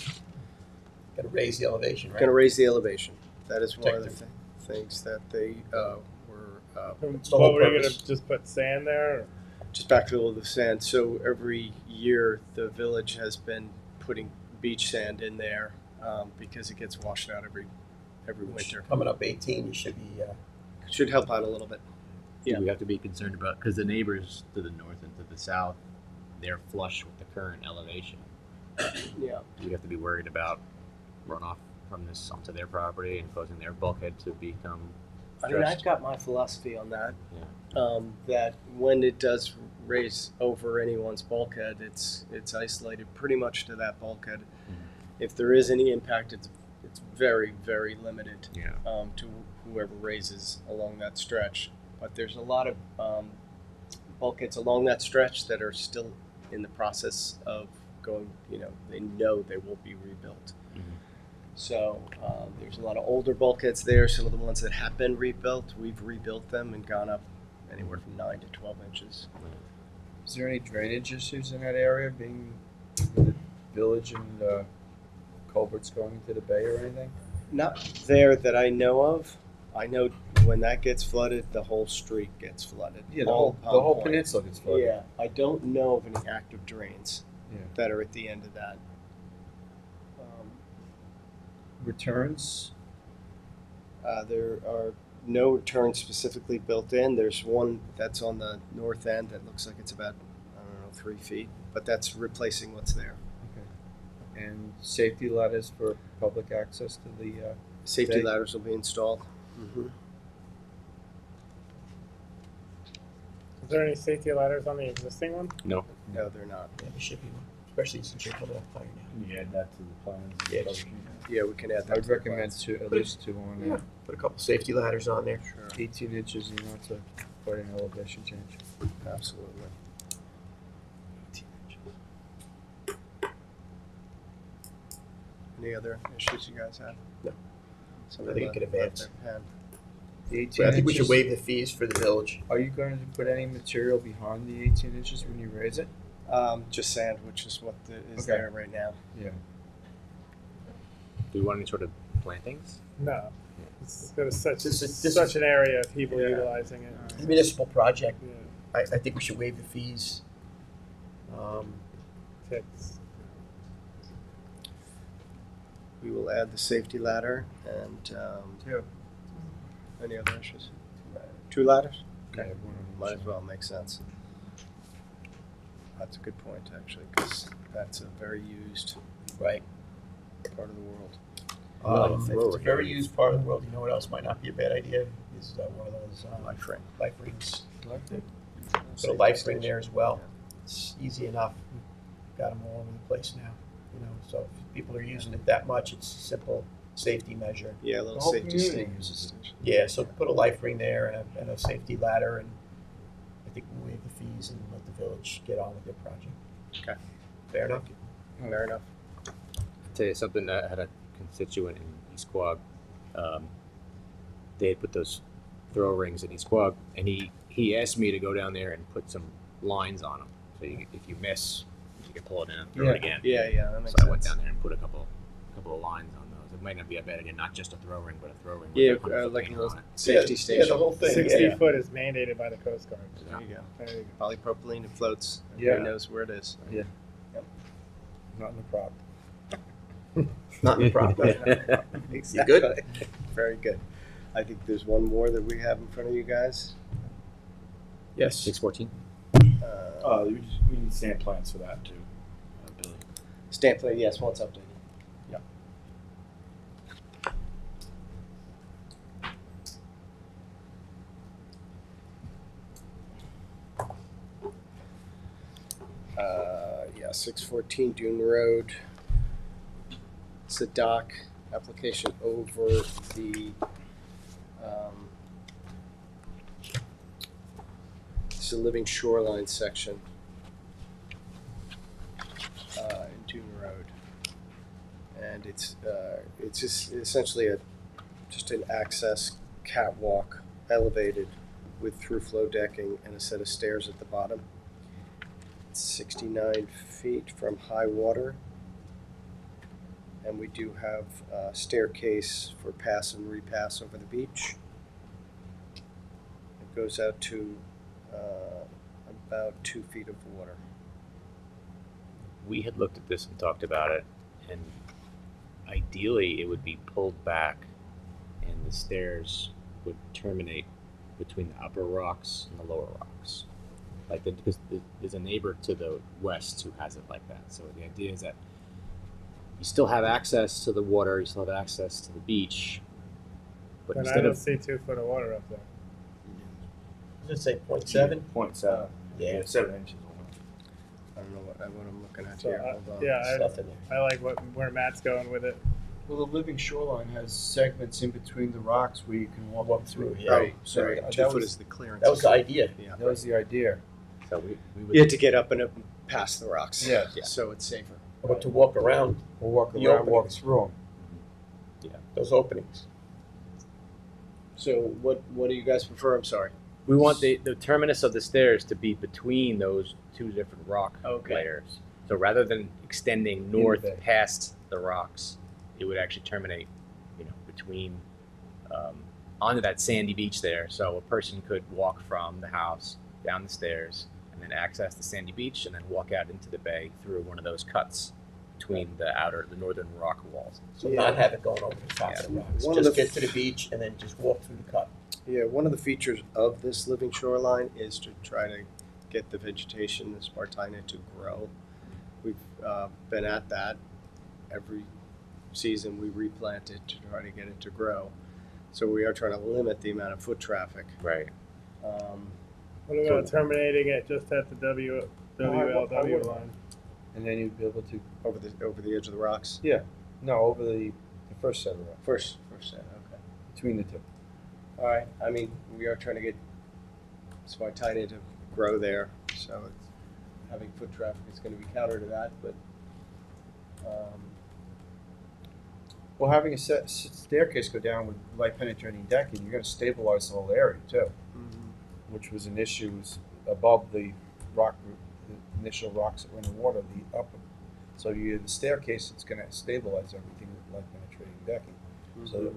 Got to raise the elevation, right? Going to raise the elevation. That is one of the Protective. things that they were. What were you gonna just put sand there? Or? Just backfill the sand. So every year the village has been putting beach sand in there because it gets washed out every winter. Coming up 18, you should be. Should help out a little bit. Yeah. We have to be concerned about, because the neighbors to the north and to the south, they're flush with the current elevation. Yeah. We have to be worried about runoff from this onto their property and causing their bulkhead to become stressed. I mean, I've got my philosophy on that. Yeah. That when it does raise over anyone's bulkhead, it's isolated pretty much to that bulkhead. Mm-hmm. If there is any impact, it's very, very limited Yeah. to whoever raises along that stretch. But there's a lot of bulkheads along that stretch that are still in the process of going, they know they will be rebuilt. Mm-hmm. So there's a lot of older bulkheads there. Some of the ones that have been rebuilt, we've rebuilt them and gone up anywhere from 9 to 12 inches. Is there any drainage issues in that area, being the village and culverts going into the bay or anything? Not there that I know of. I know when that gets flooded, the whole street gets flooded. Yeah, the All whole Point. peninsula gets flooded. Yeah, I don't know of any active drains Yeah. that are at the end of that. Returns? There are no returns specifically built in. There's one that's on the north end that looks like it's about, 3 feet, but that's replacing what's there. Okay. And safety ladders for public access to the Safety bay? ladders will be installed. Mm-hmm. Is there any safety ladders on the existing one? No. No, they're not. Yeah, there should be one, especially since you're putting up higher now. Can you add that to the plans? Yeah, just- Yeah, we can add that. I'd to the recommend plans. at least 2 on Yeah, there. put a couple safety ladders on there. Sure. 18 inches, it's quite an elevation change. Absolutely. Any other issues you guys have? No. Some I think it could advance. The 18 But I think we should inches- waive the fees for the village. Are you going to put any material behind the 18 inches when you raise it? Just sand, which is what is Okay. there right now. Yeah. Do we want any sort of plantings? No. There's such This is- such an area of people utilizing it. It's a municipal project. Yeah. I think we should waive the fees. Ticks. We will add the safety ladder and any other issues? 2 ladders? Okay. Yeah, one of each. Might as well, makes sense. That's a good point, actually, because that's a very used Right. part of the world. If it's a very used part of the world, you know what else might not be a bad idea? Is one of those Life ring. life rings. Like Put a life ring there as well. It's easy enough. Got them all over the place now. So if people are using it that much, it's a simple safety measure. Yeah, a little The whole safety community station. uses it. Yeah, so put a life ring there and a safety ladder, and I think we'll waive the fees and let the village get on with their project. Okay. Fair enough? Fair enough. tell you something. I had a constituent in East Quogue. They had put those throw rings in East Quogue, and he asked me to go down there and put some lines on them. So if you miss, you can pull it in and throw it again. Yeah, that makes So I went sense. down there and put a couple of lines on those. It might not be a bad idea, not just a throw ring, but a throw ring. Yeah, with a 100-foot like a painter little on it. safety station. Yeah, the whole thing. 60 Yeah. foot is mandated by the Coast Guard. There you go. There you go. Polypropylene, it floats. Yeah. Everybody knows where it is. Yeah. Not in the prop. Not in the problem. Exactly. good? Very good. I think there's one more that we have in front of you guys. Yes. 614. We need stamp plans for that too, Billy. Stamp plate, yes, once updated. Yeah, 614 Dune Road. It's a dock application over the, it's a living shoreline section in Dune Road. And it's just essentially just an access catwalk, elevated with through flow decking and a set of stairs at the bottom. 69 feet from high water, and we do have a staircase for pass and repass over the beach. It goes out to about 2 feet of water. We had looked at this and talked about it, and ideally it would be pulled back and the stairs would terminate between the upper rocks and the lower rocks. Because there's a neighbor to the west who has it like that. So the idea is that you still have access to the water, you still have access to the beach, but But I instead don't of see 2 foot of water up there. Does it say 0.7? 0.7. Yeah. 7 inches. I don't know what I'm looking at So, here. Hold on. yeah, Stuff in there. I like where Matt's going with it. Well, the living shoreline has segments in between the rocks where you can walk through. Yeah. Oh, sorry, That 2 foot was- is the clearance. That was the idea. Yeah. That was the idea. so we would You had to get up and up and past the rocks. Yeah. So it's safer. Or to walk around We'll walk The around, walk openings. through them. those openings. So what do you guys prefer? I'm sorry. we want the terminus of the stairs to be between those two different rock Okay. layers. So rather than extending the north bay. past the rocks, it would actually terminate, between onto that sandy beach there. So a person could walk from the house down the stairs and then access the sandy beach and then walk out into the bay through one of those cuts between the northern rock walls. So not have it going over the top of the rocks. One of Just the- get to the beach and then just walk through the cut. Yeah, one of the features of this living shoreline is to try to get the vegetation, the spartina, to grow. We've been at that. Every season we replant it to try to get it to grow. So we are trying to limit the amount of foot traffic. Right. What about terminating it just at the WLW line? And then you'd be able to, Over the edge of the rocks. no, over the first set of rocks, First set. Okay. between the two. All right. I mean, we are trying to get spartina to grow there, so having foot traffic is going to be counter to that. But Well, having a staircase go down with light penetrating decking, you're gonna stabilize the whole area too, which was an issue above the rock, the initial rocks that were in the water, the upper. So you have the staircase, it's gonna stabilize everything with light penetrating decking. So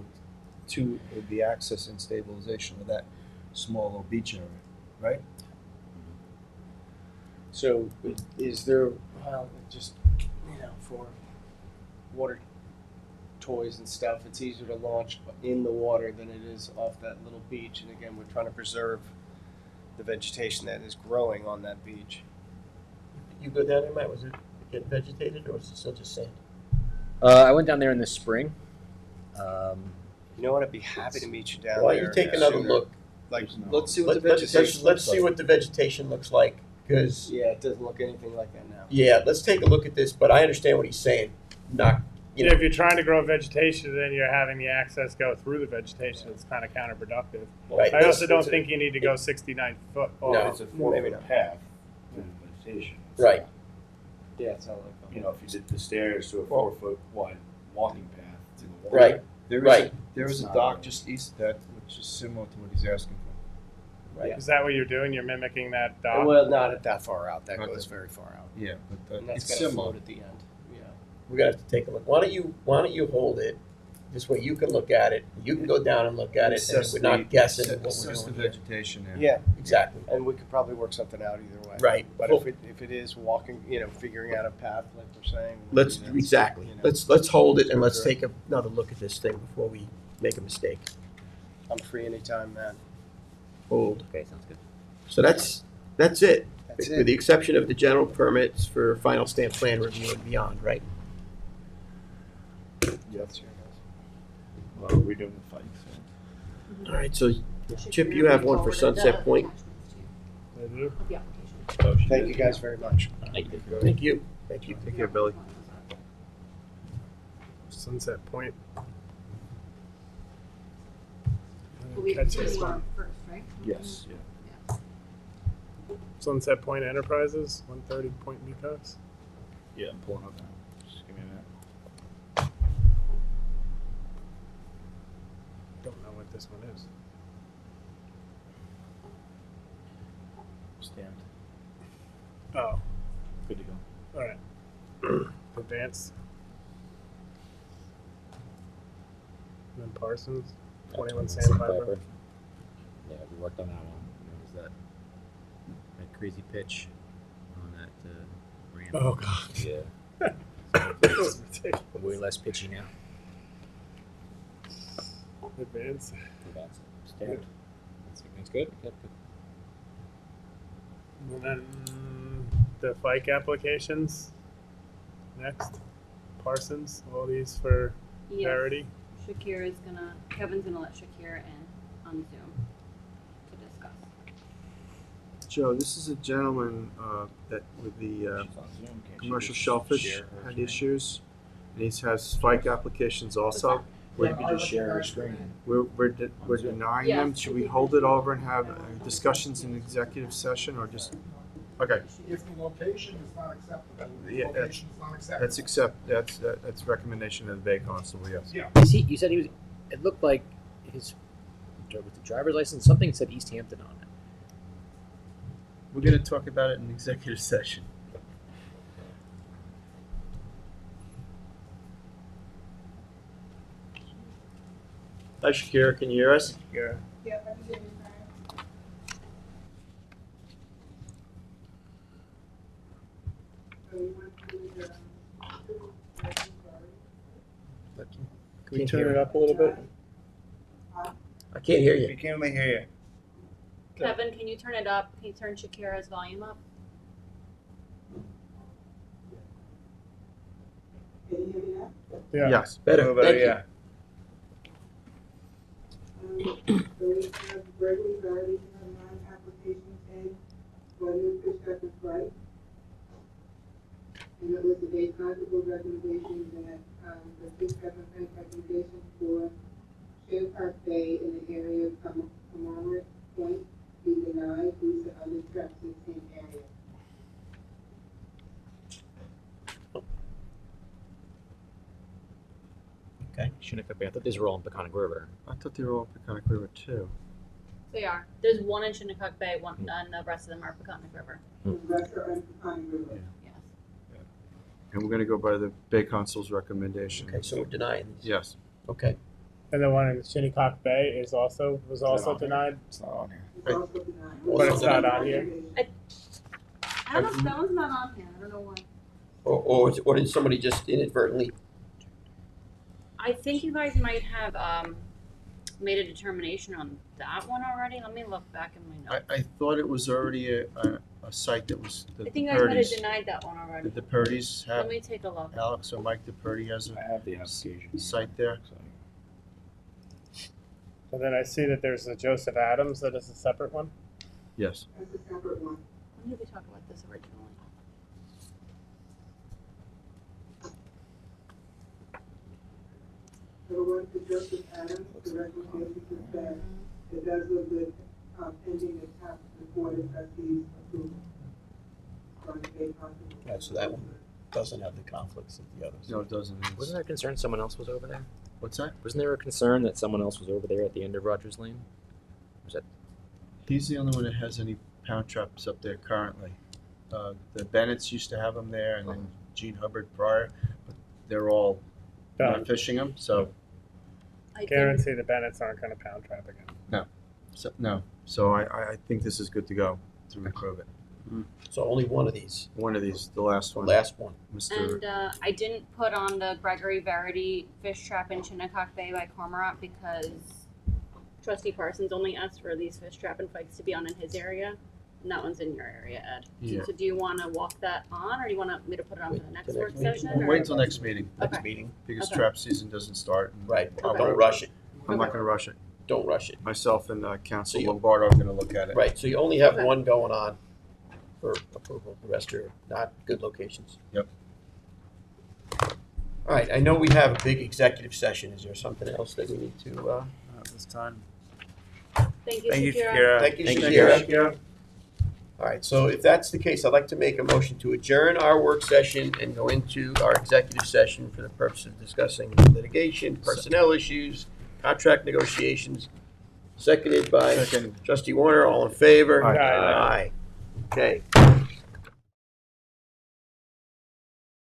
it would be access and stabilization of that small little beach area, right? So is there, well, just, for water toys and stuff, it's easier to launch in the water than it is off that little beach. And again, we're trying to preserve the vegetation that is growing on that beach. You go down there, Matt, was it getting vegetated or was it still just sand? I went down there in the spring. You know what? I'd be happy to meet you down Why there. don't you take another sooner. look? Like, let's see what the Let's vegetation let's looks see like. what the vegetation looks like, because, Yeah, it doesn't look anything like that now. yeah, let's take a look at this, but I understand what he's saying. Not, Yeah, if you're trying to grow vegetation, then you're having the access go through the vegetation. It's kind of counterproductive. Right. I also don't think you need to go 69 foot. No. It's a 4-foot path to vegetation. Right. Yeah, it's not like. You know, if you did the stairs to a Well- 4-foot wide walking path to the water. Right. There is, Right. there is It's a not dock on. just east of that, which is similar to what he's asking for. Right. Is that what you're doing? You're mimicking that dock? Well, not at that far out. That Not goes that- very far out. Yeah, but And that's it's gonna similar. float at the end. Yeah. We're gonna have to take a look. Why don't you hold it? This way you can look at it, you can go down and look at it, and Assess we're not the- guessing assess- what we're assess the doing here. vegetation there. Yeah, Exactly. and we could probably work something out either way. Right. But Well- if it is walking, figuring out a path like we're saying. Let's, that's, exactly. you know, Let's hold it and let's Correct. take another look at this thing before we make a mistake. I'm free anytime, man. Hold. Okay, sounds good. So that's it. That's With it. the exception of the general permits for final stamp plan review and beyond, right? That's your Well, we're doing the fight, so. All right, so Chip, you have one for Sunset Point. I do. Thank you guys very much. Thank you. Thank you. Take care, Billy. Sunset Point. We Catch this first, one. right? Yes, yeah. Sunset Point Enterprises, 130 Point Mecos. Yeah, I'm pulling up now. Just give me a minute. Don't know what this one is. Stamped. Oh, Good to go. all right. Advance. And then Parsons, 21 Sandpiper. Yeah, we worked on that one. There was that crazy pitch on that ramp. Oh, God. Yeah. This is ridiculous. Way less pitchy now. Advance. That's standard. That's good. Good. And then the FIKE applications. Next. Parsons, all these for parity. Shakir is Kevin's gonna let Shakir in on Zoom to discuss. Joe, this is a gentleman that with the She's on Zoom. Can't she commercial just shellfish share her had screen? issues. And he has spike applications also. Or you could just share her screen. We're denying them. Yes. Should we hold it over and have discussions in executive session or just? Okay, If the location is not acceptable, the Yeah, that's- location is not acceptable. that's recommendation of the Bay Constable, yes. Yeah. You said he was. It looked like his with the driver's license. Something said East Hampton on it. We're gonna talk about it in executive session. Hi, Shakira, can you hear us? Yeah. Can we turn it up a little bit? I can't hear you. can't really hear you. Kevin, can you turn it up? Can you turn Shakira's volume up? Yeah. Yes. Better, thank you. So we have Gregory Vardy, 9 applications in for a new fish that is right. And it was the Bay Constable's recommendation that, the fish department recommendation for Shinnecock Bay in the area of Commemorative Point be denied due to other traps in the same area. Okay. Shinnecock Bay. I thought these were all in Peconic River. I thought they were all Peconic River too. They are. There's one in Shinnecock Bay, one, and the rest of them are Peconic River. The rest are in Peconic River. Yes. And we're gonna go by the Bay Constable's recommendation. Okay, so we're denying these. Yes. Okay. And the one in Shinnecock Bay was also on denied, It's not on here. It's also denied. but it's not on here. I don't know, that one's not on here. I don't know why. Or did somebody just inadvertently? I think you guys might have made a determination on that one already. Let me look back in my notes. I thought it was already a site that was the I think you guys might have Purdy's. denied that one already. Did the Purdy's Let have, me take a look. Alex or Mike DePurdy has I a have the application. site there? So, And then I see that there's a Joseph Adams that is a separate one. Yes. That's a separate one. When did we talk about this originally? So the one for Joseph Adams, the recommendation is that it does look good, pending the top, the board of trustees approval. From the Bay Constable. Yeah, so that one. doesn't have the conflicts that the others. No, it doesn't. Wasn't there a concern someone else was over there? What's that? Wasn't there a concern that someone else was over there at the end of Rogers Lane? Was that? He's the only one that has any pound traps up there currently. The Bennetts used to have them there, and then Gene Hubbard prior, but they're all Done. not fishing them, so. I guarantee the Bennetts aren't going to pound trap again. No. So I think this is good to go to reprove it. So only one of these. One of these, the last one. Last one. Mr. And I didn't put on the Gregory Verity fish trap in Shinnecock Bay by Cormorant because Trustee Parsons only asked for these fish trap and fikes to be on in his area, and that one's in your area, Ed. Yeah. So do you want to walk that on, or do you want me to put it on for the next work session? We'll or- wait until next meeting. Next meeting. Because Okay. trap season doesn't start. and Right. I'm Don't gonna- rush it. I'm not gonna rush it. Don't rush it. Myself and Council So you- Lombardo are gonna look at it. Right, so you only have Okay. one going on for approval. The rest are not good locations. Yep. All right, I know we have a big executive session. Is there something else that we need to, Not this time. Thank you, Thank you, Shakira. Thank you, Thank you, Shakira. All right, so if that's the case, I'd like to make a motion to adjourn our work session and go into our executive session for the purpose of discussing litigation, personnel issues, contract negotiations. Seconded by Second. Trustee Warner, all in favor? Aye. Aye. Okay.